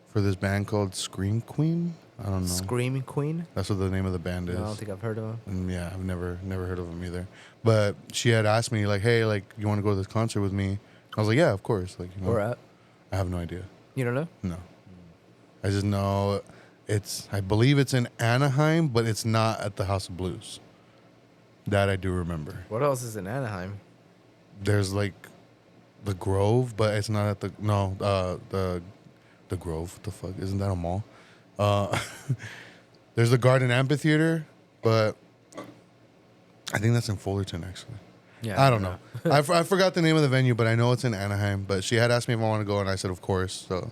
for this band called Scream Queen. I don't know. Screaming Queen? That's what the name of the band is. No, I don't think I've heard of them. And yeah, I've never heard of them either. But she had asked me like, "Hey, like, you want to go to this concert with me?" I was like, "Yeah, of course." Like, you know, Where at? I have no idea. You don't know? No, I just know I believe it's in Anaheim, but it's not at the House of Blues. That I do remember. What else is in Anaheim? There's like the Grove, but it's not at the the Grove. What the fuck? Isn't that a mall? There's the Garden Amphitheater, but I think that's in Fullerton actually. Yeah. I don't know. I forgot the name of the venue, but I know it's in Anaheim. But she had asked me if I want to go, and I said of course. So,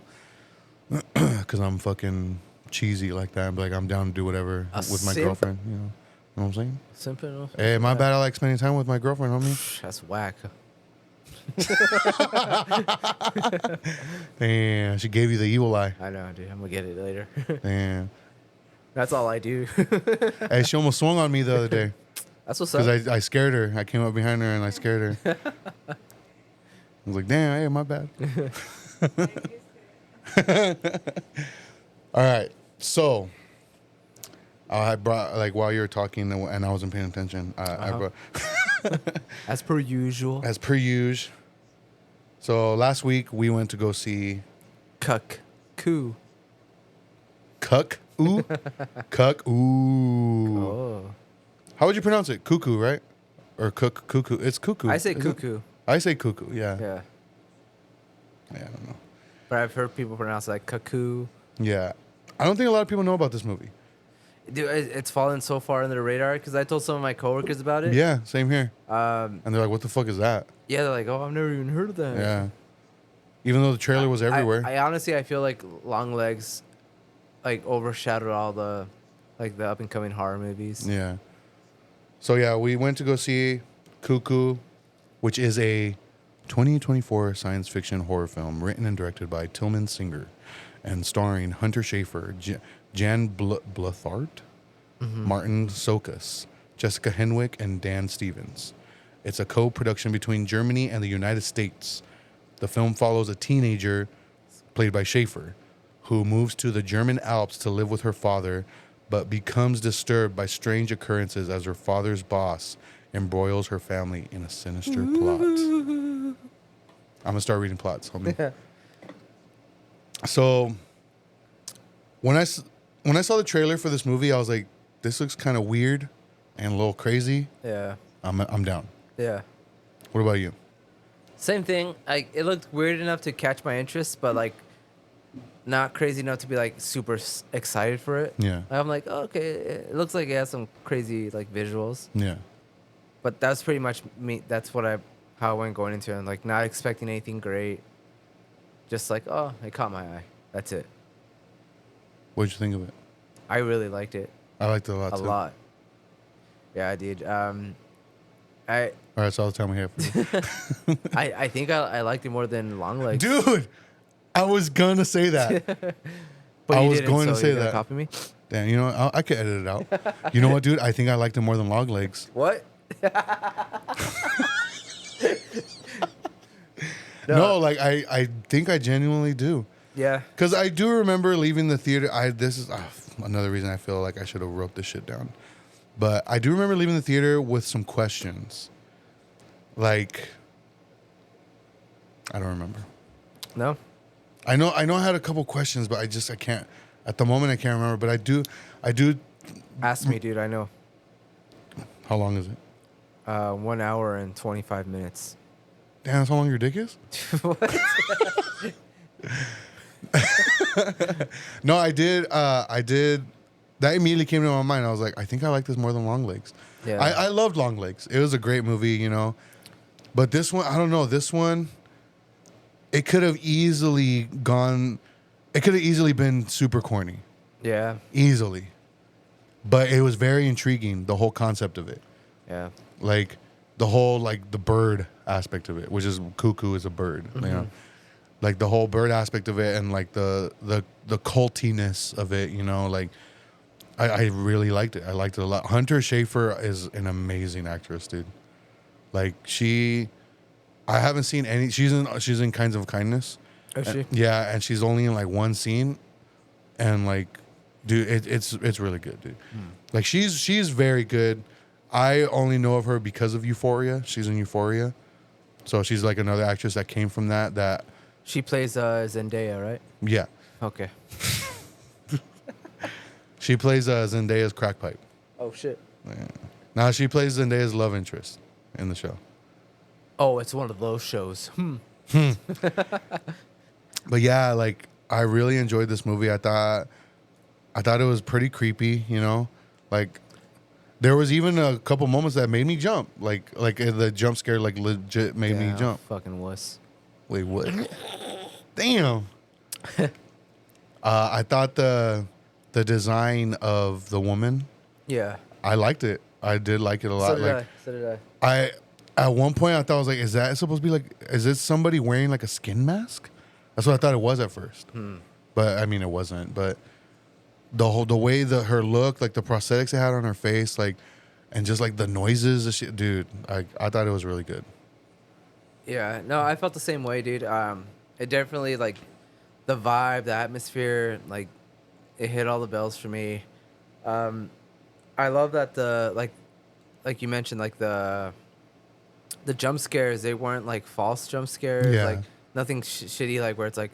because I'm fucking cheesy like that, but like I'm down to do whatever with my girlfriend. You know what I'm saying? Simping? Hey, my bad. I like spending time with my girlfriend, homie. That's whack. Damn, she gave you the evil eye. I know, dude. I'm gonna get it later. Damn. That's all I do. Hey, she almost swung on me the other day That's what's up. because I scared her. I came up behind her and I scared her. I was like, damn, hey, my bad. All right. So I brought, like, while you were talking and I wasn't paying attention, I brought, As per usual. as per usual. So last week we went to go see Cuckoo. Cuckoo. Cuckoo. Oh. How would you pronounce it? Cuckoo, right? Or cuckoo? It's cuckoo. I say isn't it? cuckoo. I say cuckoo. Yeah. Yeah. I don't know. But I've heard people pronounce it like cuckoo. Yeah. I don't think a lot of people know about this movie. Dude, it's fallen so far under the radar because I told some of my coworkers about it. Yeah, same here. Um, And they're like, "What the fuck is that?" yeah, they're like, "Oh, I've never even heard of that." Yeah. Even though the trailer was everywhere. I honestly, I feel like Long Legs, like overshadowed all the, like the up and coming horror movies. Yeah. So yeah, we went to go see Cuckoo, which is a 2024 science fiction horror film written and directed by Tilman Singer, and starring Hunter Schafer, Jan Bluthart, Martin Sokas, Jessica Henwick, and Dan Stevens. It's a co-production between Germany and the United States. The film follows a teenager, played by Schafer, who moves to the German Alps to live with her father, but becomes disturbed by strange occurrences as her father's boss embroils her family in a sinister plot. I'm gonna start reading plots, homie. So, when I saw the trailer for this movie, I was like, "This looks kind of weird and a little crazy." Yeah. I'm down. Yeah. What about you? Same thing. Like it looked weird enough to catch my interest, but like not crazy enough to be like super excited for it. Yeah. I'm like, oh, okay, it looks like it has some crazy like visuals. Yeah. But that's pretty much me. That's what how I went going into it. I'm like not expecting anything great. Just like, oh, it caught my eye. That's it. What did you think of it? I really liked it I liked it a lot a too. lot. Yeah, I did. I All right, that's all the time we have for you. I think I liked it more than Long Legs. Dude, I was gonna say that. But I you was didn't, going to so say you're gonna that. Copy me? Damn, you know what? I could edit it out. You know what, dude? I think I liked it more than Long Legs. What? No, like I think I genuinely do. Yeah. Because I do remember leaving the theater. This is another reason I feel like I should have wrote this shit down. But I do remember leaving the theater with some questions. Like, I don't remember. No. I know I had a couple questions, but I can't. At the moment, I can't remember. But I do. Ask me, dude. I know. How long is it? 1 hour and 25 minutes. Damn, that's how long your dick is? What? No, I did. That immediately came to my mind. I was like, I think I like this more than Long Legs. Yeah. I loved Long Legs. It was a great movie, you know. But this one, I don't know. This one, it could have easily gone. It could have easily been super corny. Yeah. Easily. But it was very intriguing, the whole concept of it. Yeah. Like the whole the bird aspect of it, which is Cuckoo is a bird, you know. Like the whole bird aspect of it and like the cultiness of it, you know, like I really liked it. I liked it a lot. Hunter Schafer is an amazing actress, dude. Like I haven't seen any. She's in Kinds of Kindness. Oh, she? Yeah, and she's only in like one scene, and like, dude, it's really good, dude. Like she's very good. I only know of her because of Euphoria. She's in Euphoria, so she's like another actress that came from that. She plays Zendaya, right? Yeah, Okay. she plays Zendaya's crack pipe. Oh shit. Yeah. Now she plays Zendaya's love interest in the show. Oh, it's one of those shows. But yeah, like I really enjoyed this movie. I thought it was pretty creepy, you know? Like there was even a couple moments that made me jump. Like the jump scare like legit made me jump. Fucking wuss. Wait, what? Damn. I thought the design of the woman, Yeah. I liked it. I did like it a lot. So did I. I at one point I thought I was like, is that supposed to be like, is this somebody wearing like a skin mask? That's what I thought it was at first. But I mean, it wasn't. But the way her look, like the prosthetics they had on her face, like, and just like the noises, and shit, dude, I thought it was really good. Yeah. No, I felt the same way, dude. It definitely like the vibe, the atmosphere, like it hit all the bells for me. I love that like you mentioned, like the jump scares, they weren't like false jump scares, Yeah. like nothing shitty, like where it's like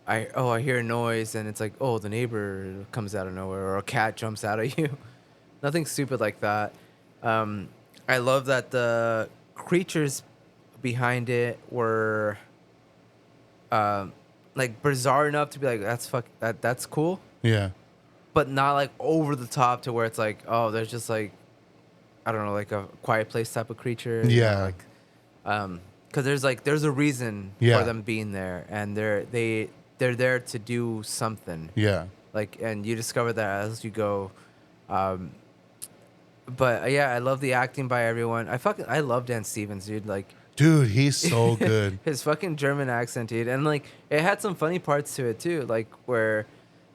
I hear a noise, and it's like, oh, the neighbor comes out of nowhere, or a cat jumps out at you. Nothing stupid like that. I love that the creatures behind it were like bizarre enough to be like, that's cool, Yeah. but not like over the top to where it's like, oh, there's just like, I don't know, like a Quiet Place type of creature. Yeah. Like, because there's a reason Yeah. for them being there, and they're there to do something. Yeah. Like, and you discover that as you go. But yeah, I love the acting by everyone. I love Dan Stevens, dude. Like, Dude, he's so good. his fucking German accent, dude, and like it had some funny parts to it too, like where,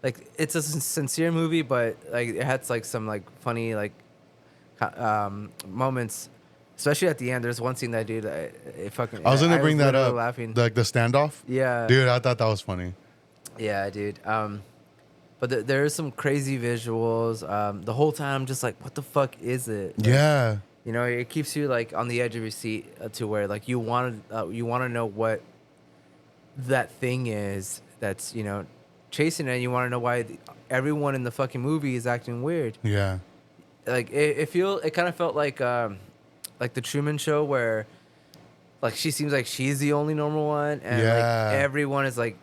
like it's a sincere movie, but like it had like some like funny like moments, especially at the end. There's one scene that dude, I was gonna bring that literally up. laughing. Like the standoff. Yeah, Dude, I thought that was funny. yeah, dude. But there's some crazy visuals. The whole time I'm just like, what the fuck is it? Like, Yeah. you know, it keeps you like on the edge of your seat to where like you want to know what that thing is that's, you know, chasing it. And you want to know why everyone in the fucking movie is acting weird. Yeah. Like it kind of felt like the Truman Show, where like she seems like she's the only normal one, and Yeah. like everyone is like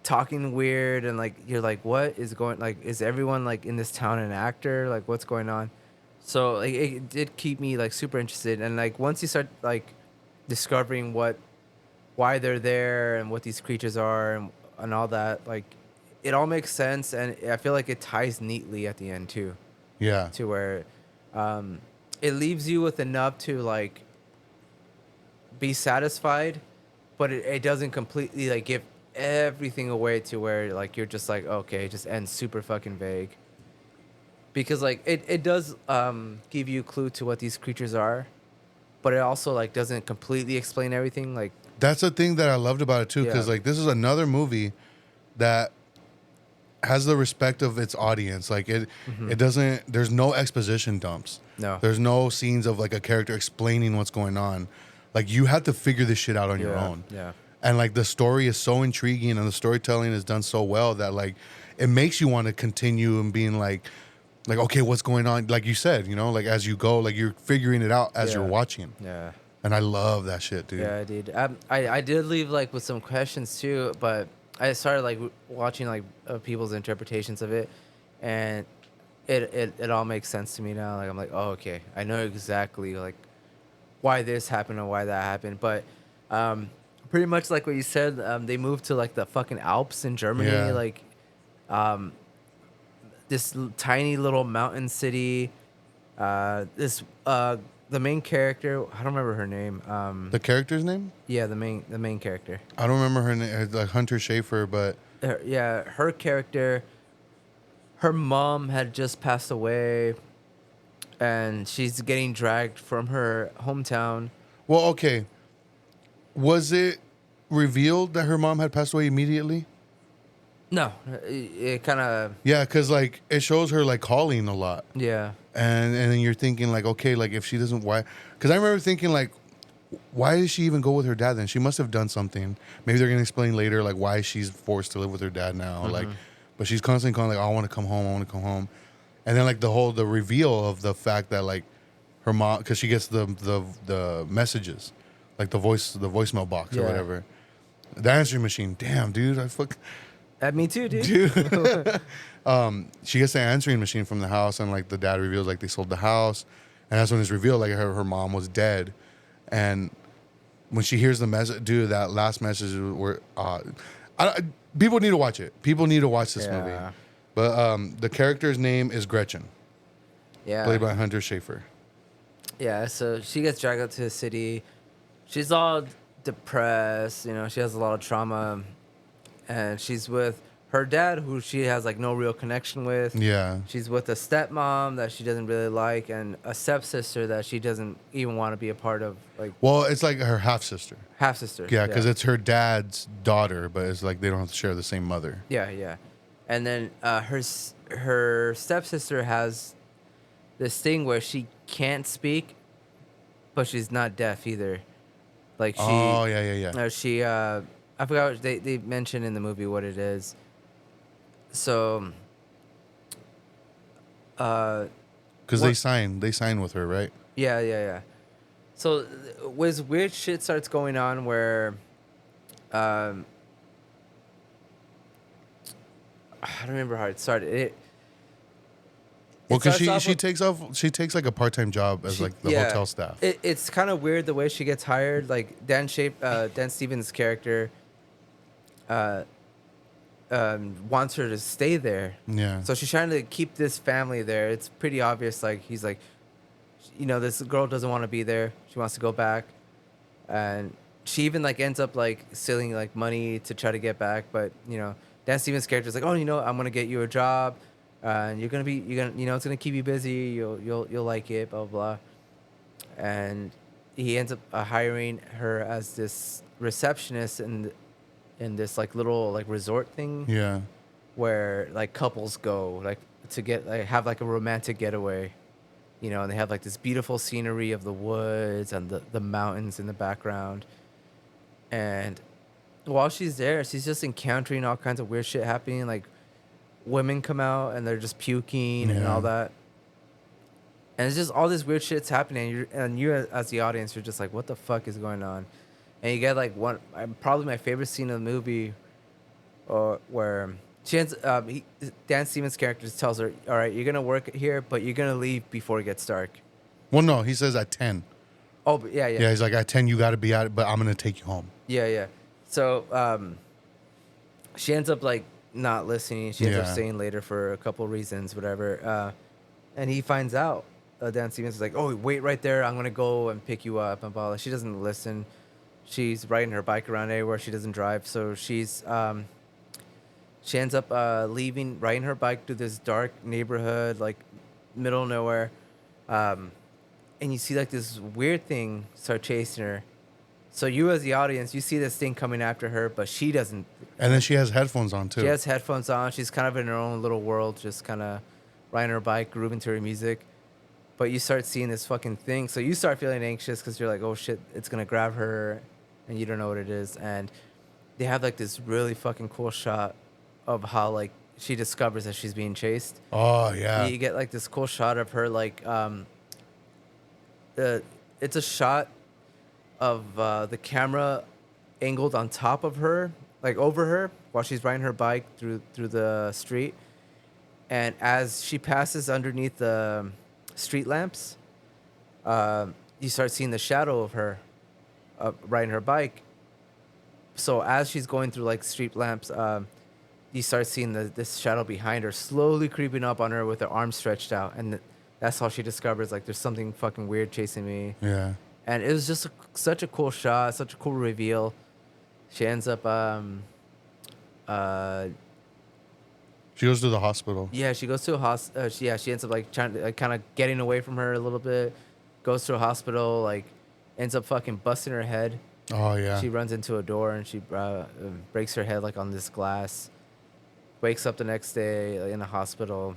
talking weird, and like you're like, what is going, like, is everyone like in this town an actor? Like, what's going on? So like it did keep me like super interested, and like once you start like discovering why they're there and what these creatures are and all that, like it all makes sense, and I feel like it ties neatly at the end too, Yeah. to where it leaves you with enough to like be satisfied, but it doesn't completely like give everything away to where like you're just like, okay, it just ends super fucking vague. Because like it does give you a clue to what these creatures are, but it also like doesn't completely explain everything. Like, That's the thing that I loved about it too, because Yeah. like this is another movie that has the respect of its audience. Like it doesn't. There's no exposition dumps. No. There's no scenes of like a character explaining what's going on. Like you have to figure this shit out on your own. Yeah. And like the story is so intriguing and the storytelling is done so well that like it makes you want to continue and being like okay, what's going on? Like you said, you know, like as you go, like you're figuring it out as Yeah. you're watching. Yeah. And I love that shit, dude. Yeah, dude. I did leave like with some questions too, but I started like watching like people's interpretations of it, and it all makes sense to me now. Like I'm like, oh, okay, I know exactly like why this happened and why that happened. But pretty much like what you said, they moved to like the fucking Alps in Germany, Yeah. like this tiny little mountain city. The main character, I don't remember her name. The character's name? Yeah, the main character. I don't remember her name. It's like Hunter Schafer, but Her character, her mom had just passed away, and she's getting dragged from her hometown. well, okay. Was it revealed that her mom had passed away immediately? No, it kind of, Yeah, because like it shows her like calling a lot. yeah. And then you're thinking like, okay, like if she doesn't, why? Because I remember thinking like, why did she even go with her dad then? She must have done something. Maybe they're gonna explain later like why she's forced to live with her dad now. Like, but she's constantly calling like, oh, I want to come home. I want to come home. And then like the reveal of the fact that like her mom, because she gets the messages, like the voicemail box or Yeah. whatever. The answering machine. Damn, dude, I fuck. Me too, dude. She gets the answering machine from the house, and like the dad reveals like they sold the house, and that's when it's revealed like her mom was dead. And when she hears the message, dude, that last message were people need to watch it. People need to watch this movie. Yeah. But the character's name is Gretchen, Yeah. played by Hunter Schafer. Yeah, so she gets dragged out to the city. She's all depressed, you know, she has a lot of trauma. And she's with her dad, who she has like no real connection with. Yeah. She's with a stepmom that she doesn't really like, and a stepsister that she doesn't even want to be a part of, like Well, it's like her half sister. half sister. Yeah, because it's her dad's daughter, but it's like they don't have to share the same mother. Yeah. And then her stepsister has this thing where she can't speak, but she's not deaf either. Like she. Oh yeah. I forgot they mentioned in the movie what it is. So, Because What- they sign with her, right? yeah. So, was weird shit starts going on where, um, I don't remember how it started. Well, because starts off she takes like a part time job as like the hotel staff. It's kind of weird the way she gets hired. Like Dan Stevens' character, wants her to stay there. Yeah. So she's trying to keep this family there. It's pretty obvious. Like he's like, this girl doesn't want to be there. She wants to go back, and she even like ends up like stealing like money to try to get back. But Dan Stevens' character is like, oh, I'm gonna get you a job, and you're gonna it's gonna keep you busy. You'll like it, blah blah. Blah. And he ends up hiring her as this receptionist in this like little like resort thing. Yeah. Where like couples go like to get like have like a romantic getaway, and they have like this beautiful scenery of the woods and the mountains in the background. And while she's there, she's just encountering all kinds of weird shit happening. Like women come out and they're just puking and all that. And it's just all this weird shit's happening. And you as the audience, you're just like, what the fuck is going on? And you get like probably my favorite scene of the movie, where she ends. Dan Stevens' character just tells her, "All right, you're gonna work here, but you're gonna leave before it gets dark." Well, no, he says at 10. Oh, but yeah. Yeah, he's like at 10 you got to be out, but I'm gonna take you home. Yeah. So she ends up like not listening. She ends up staying later for a couple reasons, whatever. And he finds out. Dan Stevens is like, "Oh, wait right there. I'm gonna go and pick you up." And blah. She doesn't listen. She's riding her bike around everywhere. She doesn't drive, so she ends up riding her bike through this dark neighborhood, like middle of nowhere. And you see like this weird thing start chasing her. So you as the audience, you see this thing coming after her, but she doesn't. And then she has headphones on too. She has headphones on. She's kind of in her own little world, just kind of riding her bike, grooving to her music. But you start seeing this fucking thing. So you start feeling anxious because you're like, oh shit, it's going to grab her. And you don't know what it is. And they have like this really fucking cool shot of how like she discovers that she's being chased. Oh yeah. You get like this cool shot of her like it's a shot of the camera angled on top of her, like over her, while she's riding her bike through the street. And as she passes underneath the street lamps, you start seeing the shadow of her riding her bike. So as she's going through like street lamps, you start seeing this shadow behind her slowly creeping up on her with her arms stretched out, and that's how she discovers like there's something fucking weird chasing me. Yeah. And it was just such a cool shot, such a cool reveal. She ends up She goes to the hospital. yeah, she goes to a hospital. She ends up like trying to like, kind of getting away from her a little bit. Goes to a hospital, like ends up fucking busting her head. Oh yeah. She runs into a door and she breaks her head like on this glass. Wakes up the next day in a hospital.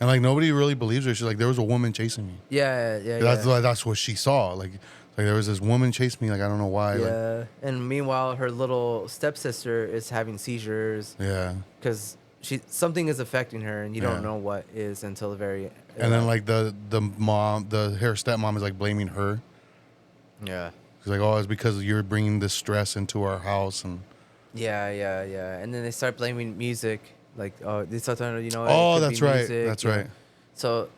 And like nobody really believes her. She's like, there was a woman chasing me. Yeah. That's what she saw. Like there was this woman chasing me. Like I don't know why. Yeah. Like, And meanwhile, her little stepsister is having seizures. Yeah. Because something is affecting her, and you don't know what is until the very. And then like the mom, her stepmom is like blaming her. Yeah. She's like, oh, it's because you're bringing this stress into our house and. Yeah. And then they start blaming music. Like, they start talking, Oh, that's right. That's right. So,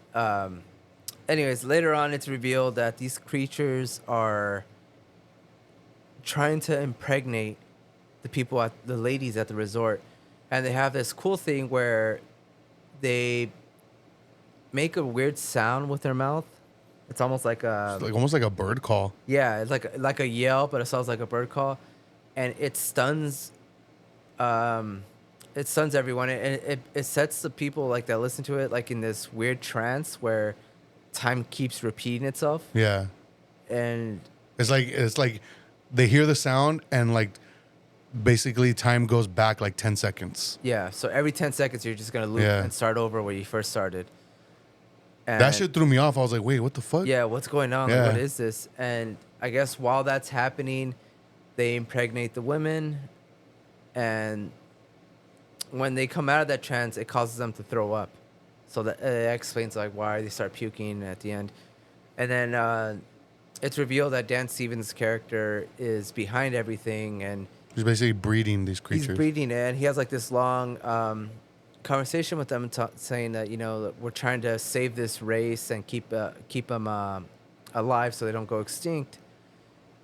anyways, later on, it's revealed that these creatures are trying to impregnate the ladies at the resort. And they have this cool thing where they make a weird sound with their mouth. It's almost like a... It's almost like a bird call. Yeah, it's like a yell, but it sounds like a bird call. And it stuns... It stuns everyone. And it sets the people like that listen to it like in this weird trance where time keeps repeating itself. Yeah. And... It's like they hear the sound and like... Basically, time goes back like 10 seconds. Yeah, so every 10 seconds, you're just going to loop and start over where you first started. And that shit threw me off. I was like, wait, what the fuck? yeah, what's going on? Yeah. Like, what is this? And I guess while that's happening, they impregnate the women, and when they come out of that trance, it causes them to throw up. So that explains like why they start puking at the end. And then it's revealed that Dan Stevens' character is behind everything, and He's basically breeding these creatures. he's breeding it. And he has like this long conversation with them, saying that that we're trying to save this race and keep them alive so they don't go extinct.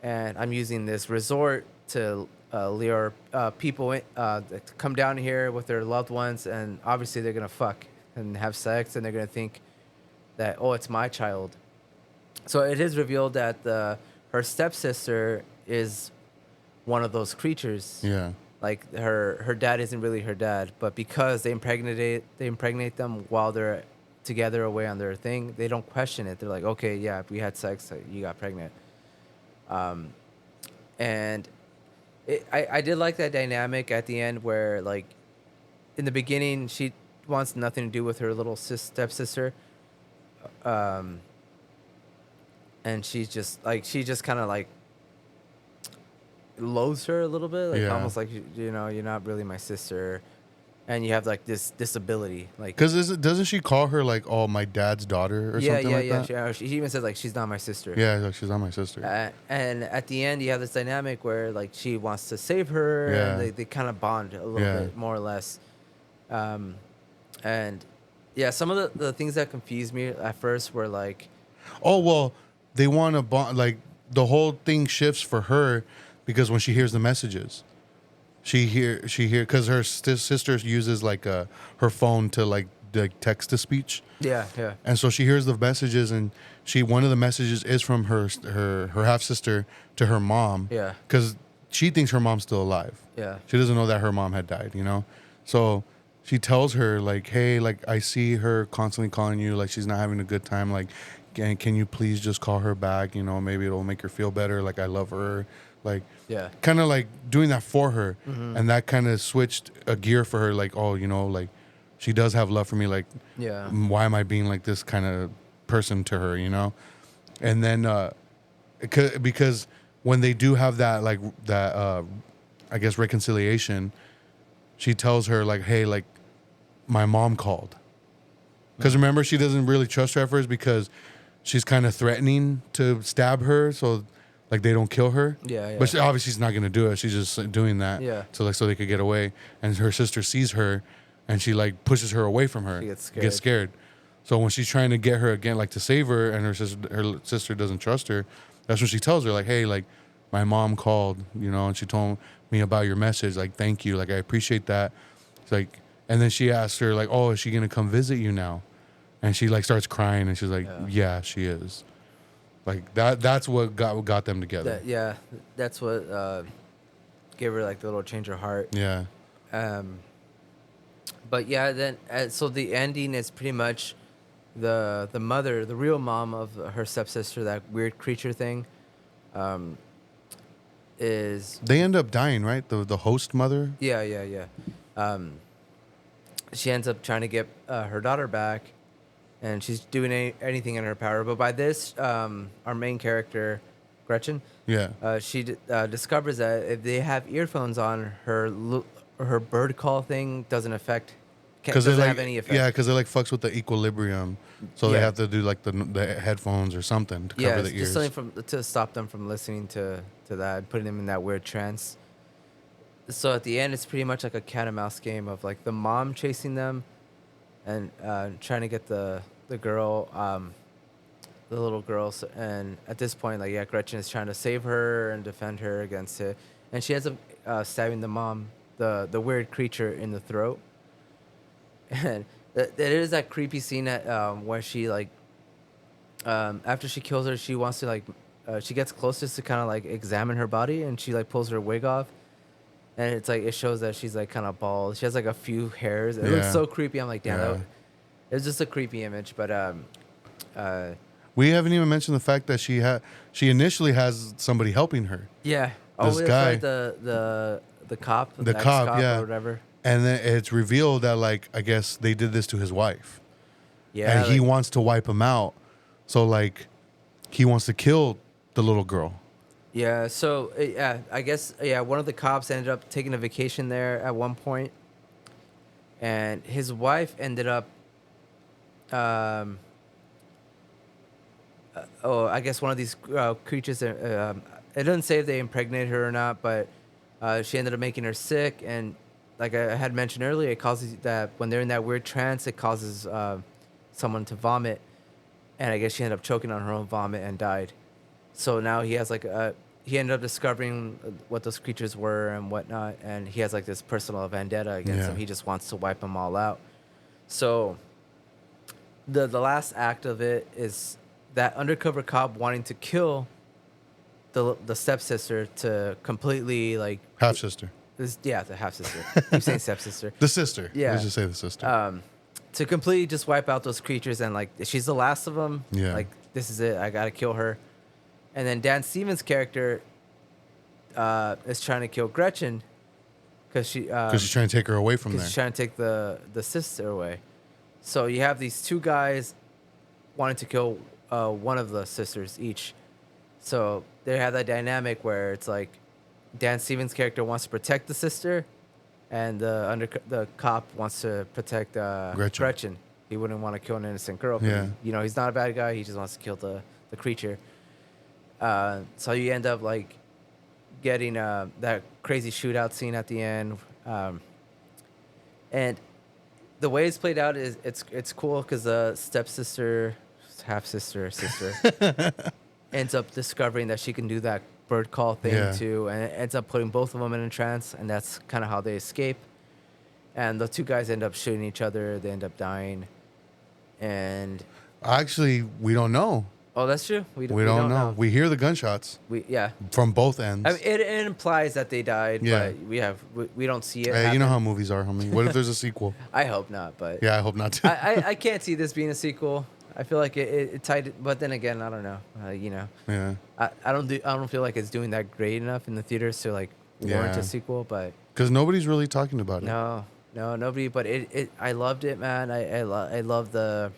And I'm using this resort to lure people to come down here with their loved ones, and obviously they're gonna fuck and have sex, and they're gonna think that, oh, it's my child. So it is revealed that her stepsister is one of those creatures. Yeah. Like her dad isn't really her dad, but because they impregnate them while they're together away on their thing, they don't question it. They're like, okay, yeah, we had sex, you got pregnant. And I did like that dynamic at the end where, like, in the beginning she wants nothing to do with her little stepsister, and she just kind of like loathes her a little bit, like almost like you're not really my sister, and you have like this disability, like because doesn't she call her like, oh, my dad's daughter or something like that? She even says like she's not my sister. Yeah, like, she's not my sister. And at the end you have this dynamic where like she wants to save her, and they kind of bond a little bit more or less. And yeah, some of the things that confused me at first were like, oh, well, they want to bond. Like, the whole thing shifts for her because when she hears the messages, she hear because her sister uses like her phone to like text to speech. Yeah. And so she hears the messages, and one of the messages is from her half sister to her mom. Yeah. Because she thinks her mom's still alive. Yeah. She doesn't know that her mom had died. So she tells her like, hey, like, I see her constantly calling you, like she's not having a good time, like, can you please just call her back? Maybe it'll make her feel better. Like, I love her. Like, kind of like doing that for her. Mm-hmm. And that kind of switched a gear for her. Like, oh, like, she does have love for me. Like, why am I being like this kind of person to her, And then, because when they do have that, like, that, I guess, reconciliation, she tells her like, hey, like, my mom called. Because remember, she doesn't really trust her at first because she's kind of threatening to stab her, so like they don't kill her. Yeah. But obviously she's not gonna do it. She's just doing that. Yeah. So they could get away. And her sister sees her, and she like pushes her away from her. She gets scared. So when she's trying to get her again, like to save her, and her sister doesn't trust her, that's when she tells her like, hey, like, my mom called, and she told me about your message. Like, thank you. Like, I appreciate that. It's like, and then she asks her like, oh, is she gonna come visit you now? And she like starts crying, and she's like, yeah, she is. Like, that's what got them together. That's what gave her like the little change of heart. Yeah. But yeah, then so the ending is pretty much the mother, the real mom of her stepsister, that weird creature thing, is they end up dying, right? The host mother. Yeah. She ends up trying to get her daughter back, and she's doing anything in her power. But by this, our main character, Gretchen, she discovers that if they have earphones on, her bird call thing doesn't have any effect. Yeah, because it like fucks with the equilibrium, so they have to do like the headphones or something to cover the ears. Just something to stop them from listening to that, putting them in that weird trance. So at the end, it's pretty much like a cat and mouse game of like the mom chasing them and trying to get the girl, the little girl. And at this point, like, Gretchen is trying to save her and defend her against it. And she ends up stabbing the mom, the weird creature, in the throat. And there is that creepy scene where she like, after she kills her, she wants to like, she gets closest to kind of like examine her body, and she like pulls her wig off. And it's like, it shows that she's like kind of bald. She has like a few hairs. It looks so creepy. I'm like, damn, it was just a creepy image. But we haven't even mentioned the fact that she initially has somebody helping her. Yeah. This guy, right, the cop, the cop, or whatever. And then it's revealed that like, I guess they did this to his wife. Yeah. And he wants to wipe him out. So like, he wants to kill the little girl. Yeah. So yeah, I guess yeah, one of the cops ended up taking a vacation there at one point, and his wife ended up. Um, oh, I guess one of these creatures. It doesn't say if they impregnated her or not, but she ended up making her sick, and like I had mentioned earlier, it causes that when they're in that weird trance, it causes someone to vomit, and I guess she ended up choking on her own vomit and died. So now he has like a he ended up discovering what those creatures were and whatnot, and he has like this personal vendetta against them. Yeah. He just wants to wipe them all out. So the last act of it is that undercover cop wanting to kill the stepsister to completely like Half sister. this the half sister. Keep saying stepsister. The sister. Yeah. Let's just say the sister. To completely just wipe out those creatures and like she's the last of them. Yeah. Like this is it. I gotta kill her. And then Dan Stevens' character is trying to kill Gretchen because she's trying to take her away from there. she's trying to take the sister away. So you have these two guys wanting to kill one of the sisters each. So they have that dynamic where it's like Dan Stevens' character wants to protect the sister, and the cop wants to protect Gretchen. He wouldn't want to kill an innocent girl. Yeah. He's not a bad guy. He just wants to kill the creature. So you end up like getting that crazy shootout scene at the end, and the way it's played out is it's cool because the stepsister, half sister, ends up discovering that she can do that bird call thing too, and it ends up putting both of them in a trance, and that's kind of how they escape. And the two guys end up shooting each other. They end up dying, and Actually, we don't know. oh, that's true. We don't know. We hear the gunshots Yeah. from both ends. I mean, it implies that they died, Yeah. but we don't see it. Hey, you know happen. how movies are, homie. What if there's a sequel? I hope not, but Yeah, I hope not. To. I can't see this being a sequel. I feel like it tied, but then again, I don't know. Yeah. I don't feel like it's doing that great enough in the theaters to like warrant Yeah. a sequel. But Because nobody's really talking about it. no, nobody. But I loved it, man. I love the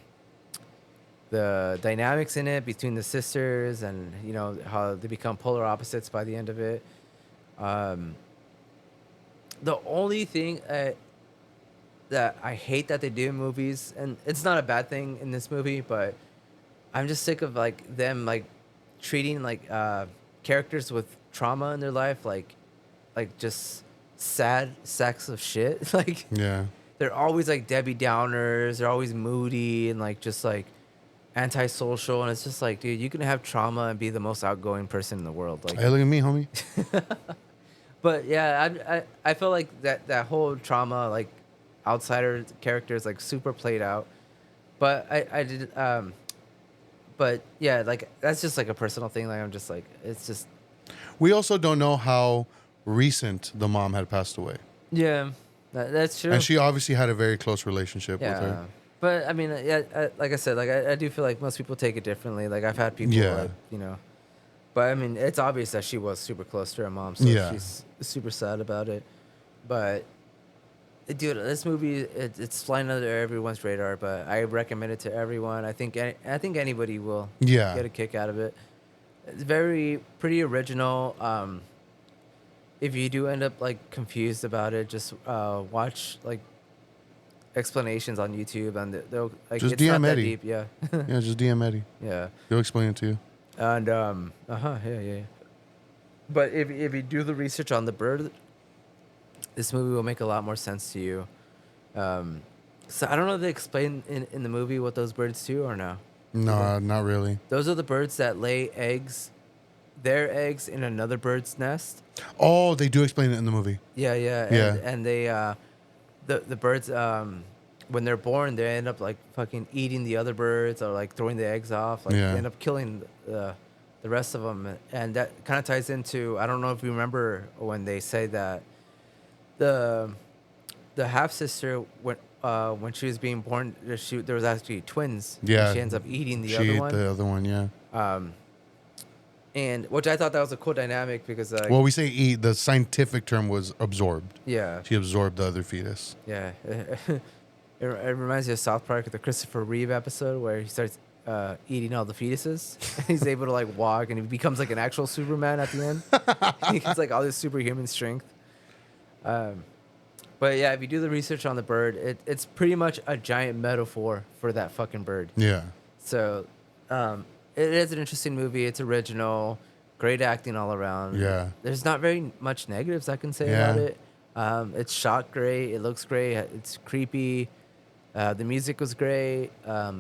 dynamics in it between the sisters, and how they become polar opposites by the end of it. The only thing that I hate that they do in movies, and it's not a bad thing in this movie, but I'm just sick of like them like treating like characters with trauma in their life like just sad sacks of shit. Like Yeah. they're always like Debbie Downers. They're always moody and like just like antisocial, and it's just like, dude, you can have trauma and be the most outgoing person in the world. Like, Hey, look at me, homie. but yeah, I feel like that whole trauma, like outsider character, is like super played out. But I did but yeah, like that's just like a personal thing. Like I'm just like, it's just We also don't know how recent the mom had passed away. yeah, that's true. And she obviously had a very close relationship with her. But I mean, like I said, like I do feel like most people take it differently. Like I've had people, Yeah. like, but I mean, it's obvious that she was super close to her mom, so Yeah. she's super sad about it. But dude, this movie, it's flying under everyone's radar. But I recommend it to everyone. I think anybody will Yeah. get a kick out of it. It's pretty original. If you do end up like confused about it, just watch like explanations on YouTube, and they'll like Just it's not DM that Eddie. deep. Yeah. Yeah, just DM Eddie. Yeah. He'll explain it to you. And yeah. But if you do the research on the bird, this movie will make a lot more sense to you. So I don't know if they explain in the movie what those birds do or no. No, not really. Those are the birds that lay their eggs in another bird's nest. Oh, they do explain it in the movie. Yeah. Yeah. And they the birds when they're born, they end up like fucking eating the other birds or like throwing the eggs off. Like Yeah. they end up killing the rest of them, and that kind of ties into, I don't know if you remember when they say that the half sister when she was being born, there was actually twins. Yeah. And she ends up eating the She other ate one. the other one, yeah. And which I thought that was a cool dynamic because Well, we say eat. The scientific term was absorbed. yeah. She absorbed the other fetus. Yeah, it reminds me of South Park, the Christopher Reeve episode where he starts eating all the fetuses. He's able to like walk, and he becomes like an actual Superman at the end. He gets like all this superhuman strength. But yeah, if you do the research on the bird, it's pretty much a giant metaphor for that fucking bird. Yeah. So, it is an interesting movie. It's original, great acting all around. Yeah. There's not very much negatives I can say Yeah. about it. It's shot great. It looks great. It's creepy. The music was great. Yeah,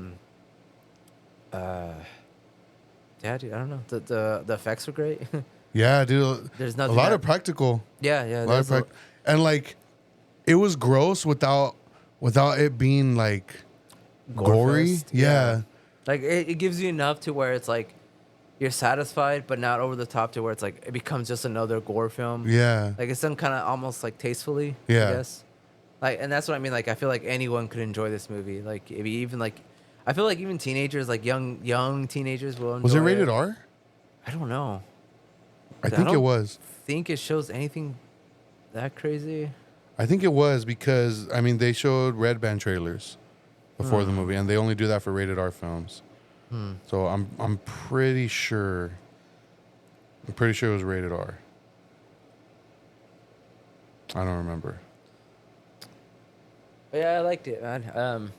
dude, I don't know. The effects were great. Yeah, dude. There's A nothing. lot of practical. Yeah. A lot of and like, it was gross without it being like gory. Gore-fest, Yeah. Like it gives you enough to where it's like you're satisfied, but not over the top to where it's like it becomes just another gore film. Yeah. Like it's done kind of almost like tastefully. Yeah. I guess. Like, and that's what I mean. Like, I feel like anyone could enjoy this movie. Like, if you even like, I feel like even teenagers, like young teenagers, will enjoy. Was it rated R? I don't know. I think it was. Think it shows anything that crazy. I think it was because I mean they showed red band trailers before the movie, and they only do that for rated R films. So I'm pretty sure. I'm pretty sure it was rated R. I don't remember. But yeah, I liked it, man.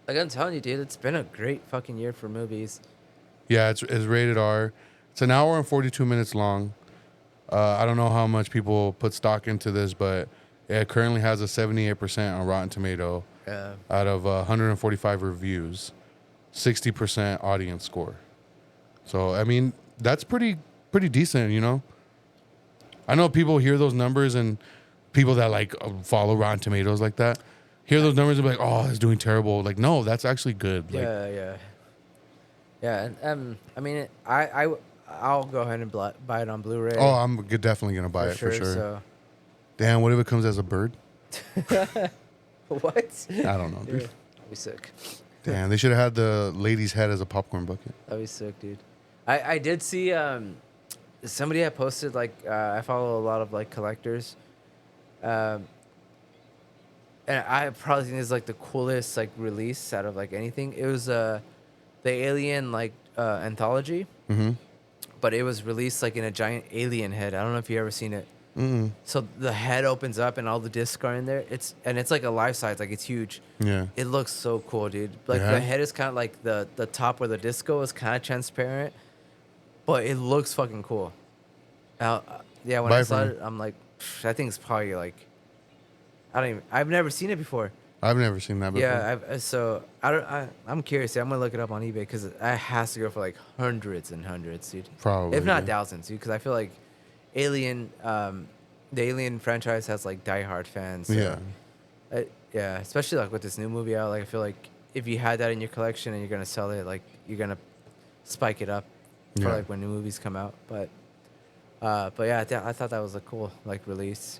Like I'm telling you, dude, it's been a great fucking year for movies. Yeah, it's rated R. It's an hour and 42 minutes long. I don't know how much people put stock into this, but it currently has a 78% on Rotten Tomato out of 145 reviews, 60% audience score. So, I mean, that's pretty decent, you know? I know people hear those numbers and people that like follow Rotten Tomatoes like that hear those numbers and be like, oh, it's doing terrible. Like, no, that's actually good. Like, Yeah. And I mean, I'll go ahead and buy it on Blu-ray. oh, I'm definitely going to buy it for sure. So. Damn, what if it comes as a bird? What? I don't know, dude. That'd be sick. Damn, they should have had the lady's head as a popcorn bucket. That'd be sick, dude. I did see somebody had posted like I follow a lot of like collectors, and I probably think it's like the coolest like release out of like anything. It was the Alien like anthology, but it was released like in a giant alien head. I don't know if you ever seen it. So the head opens up and all the discs are in there. It's like a life size, like it's huge. Yeah. It looks so cool, dude. Like Yeah. the head is kind of like the top where the disc is kind of transparent, but it looks fucking cool. Yeah, when Buy I it saw from it, I'm like, I think it's probably like, I've never seen it before. I've never seen that before. Yeah, I'm curious. I'm gonna look it up on eBay because it has to go for like hundreds and hundreds, dude. Probably. If not yeah. thousands, dude. Because I feel like Alien, the Alien franchise has like diehard fans. So, Yeah. yeah, especially like with this new movie out. Like I feel like if you had that in your collection and you're gonna sell it, like you're gonna spike it up for Yeah. like when new movies come out. But yeah, I thought that was a cool like release.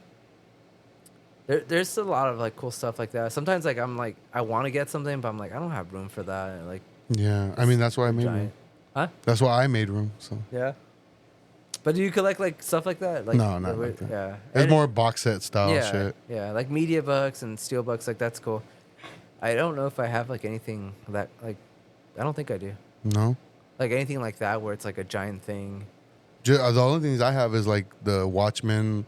There's a lot of like cool stuff like that. Sometimes like I'm like I want to get something, but I'm like I don't have room for that. And, like Yeah. I mean, that's why I made room. giant. Huh? That's why I made room. So Yeah. But do you collect like stuff like that? Like No, not like that. Yeah. it's And more box set style yeah, shit. yeah, like media books and steel books. Like that's cool. I don't know if I have like anything that like I don't think I do. No. Like anything like that where it's like a giant thing. The only things I have is like the Watchmen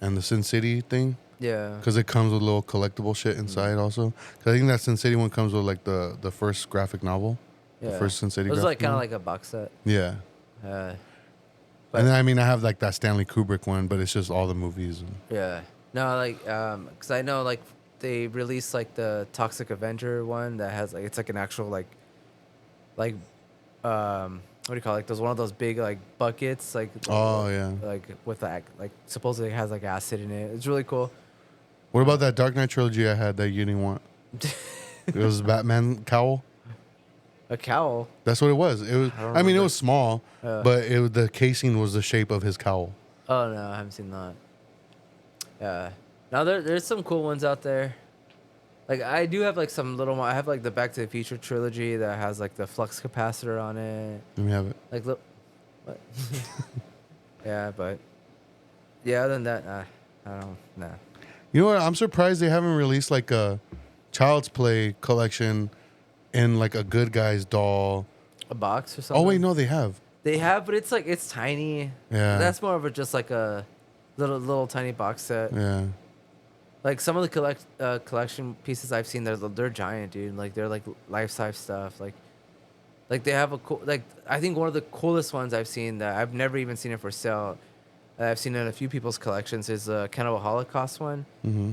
and the Sin City thing. Yeah. Because it comes with little collectible shit inside also. Because I think that Sin City one comes with like the first graphic novel. Yeah. The first Sin City It was graphic like kind of novel. like a box set. Yeah. But- And then I mean, I have like that Stanley Kubrick one, but it's just all the movies. And, Yeah. No, like, because I know like they released like the Toxic Avenger one that has like it's like an actual like what do you call it? Like there's one of those big like buckets like oh, yeah. like with like supposedly it has like acid in it. It's really cool. What about that Dark Knight trilogy I had that you didn't want? It was Batman cowl. A cowl. That's what it was. It was. I don't I mean, it remember. was small, but the casing was the shape of his cowl. Oh no, I haven't seen that. Yeah. Now there's some cool ones out there. Like I do have like some little more. I have like the Back to the Future trilogy that has like the flux capacitor on it. Let me have it. Like look, what? Yeah, but yeah. Other than that, I don't. Nah. You know what? I'm surprised they haven't released like a Child's Play collection in like a good guy's doll. A box or something. Oh wait, no, they have. They have, but it's like it's tiny. Yeah. That's more of a just like a little tiny box set. Yeah. Like some of the collection pieces I've seen, they're giant, dude. Like they're like life size stuff. Like they have a cool. Like I think one of the coolest ones I've seen that I've never even seen it for sale. I've seen it in a few people's collections is a Cannibal Holocaust one,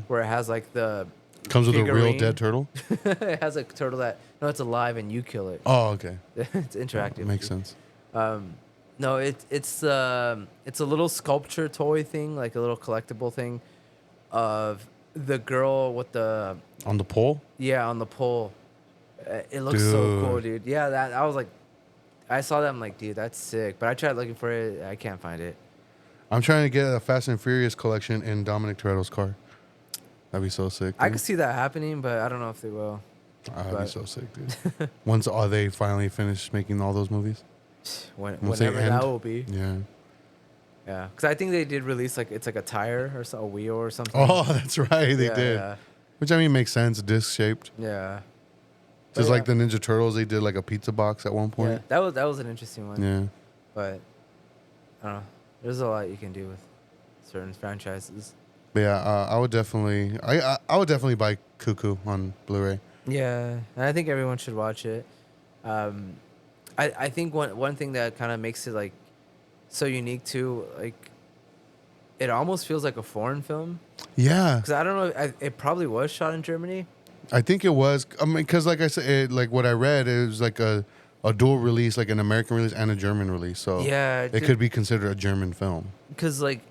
where it has like the Comes with a real figurine. dead turtle. It has a turtle that it's alive and you kill it. Oh, okay. It's interactive. Makes sense. No, it's a little sculpture toy thing, like a little collectible thing, of the girl with the On the pole. on the pole. It looks so cool, dude. Yeah, that I was like, I saw that, I'm like, dude, that's sick. But I tried looking for it, I can't find it. I'm trying to get a Fast and Furious collection in Dominic Toretto's car. That'd be so sick. I dude. could see that happening, but I don't know if they will. That'd be so sick, dude. Once are they finally finished making all those movies? Once they Whenever that end? will be. Yeah. Yeah, because I think they did release like it's like a tire or a wheel or something. Oh, that's right. They Yeah, did. Yeah. Which I mean makes sense. Disc shaped. Yeah. Just But like the Ninja Turtles, they did like a pizza box at one Yeah, point. that was an interesting one. Yeah. But I don't know. There's a lot you can do with certain franchises. But yeah, I would definitely, I would definitely buy Cuckoo on Blu-ray. Yeah, and I think everyone should watch it. I think one thing that kind of makes it like so unique too, like it almost feels like a foreign film. Yeah, Because I don't know, it probably was shot in Germany. I think it was. I mean, because like I said, like what I read, it was like a dual release, like an American release and a German release. So Yeah, it could be considered a German film. Because like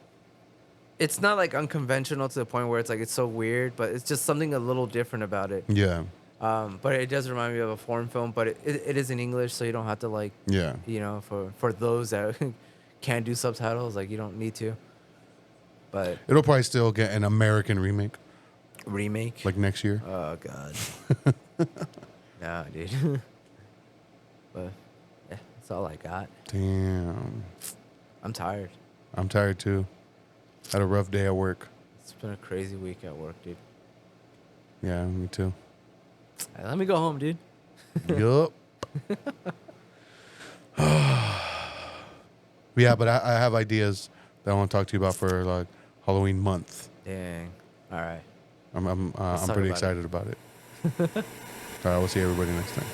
it's not like unconventional to the point where it's like it's so weird, but it's just something a little different about it. Yeah, But it does remind me of a foreign film, but it is in English, so you don't have to like, yeah. you know, for those that can't do subtitles, like you don't need to. But It'll probably still get an American remake remake, like next year. oh god, nah, dude. But yeah, that's all I got. Damn, I'm tired. I'm tired too. Had a rough day at work. It's been a crazy week at work, dude. Yeah, me too. Let me go home, dude. Yup. Yeah, but I have ideas that I want to talk to you about for like Halloween month. Dang. All right. I'm talk pretty about it. excited about it. All right, we'll see everybody next time.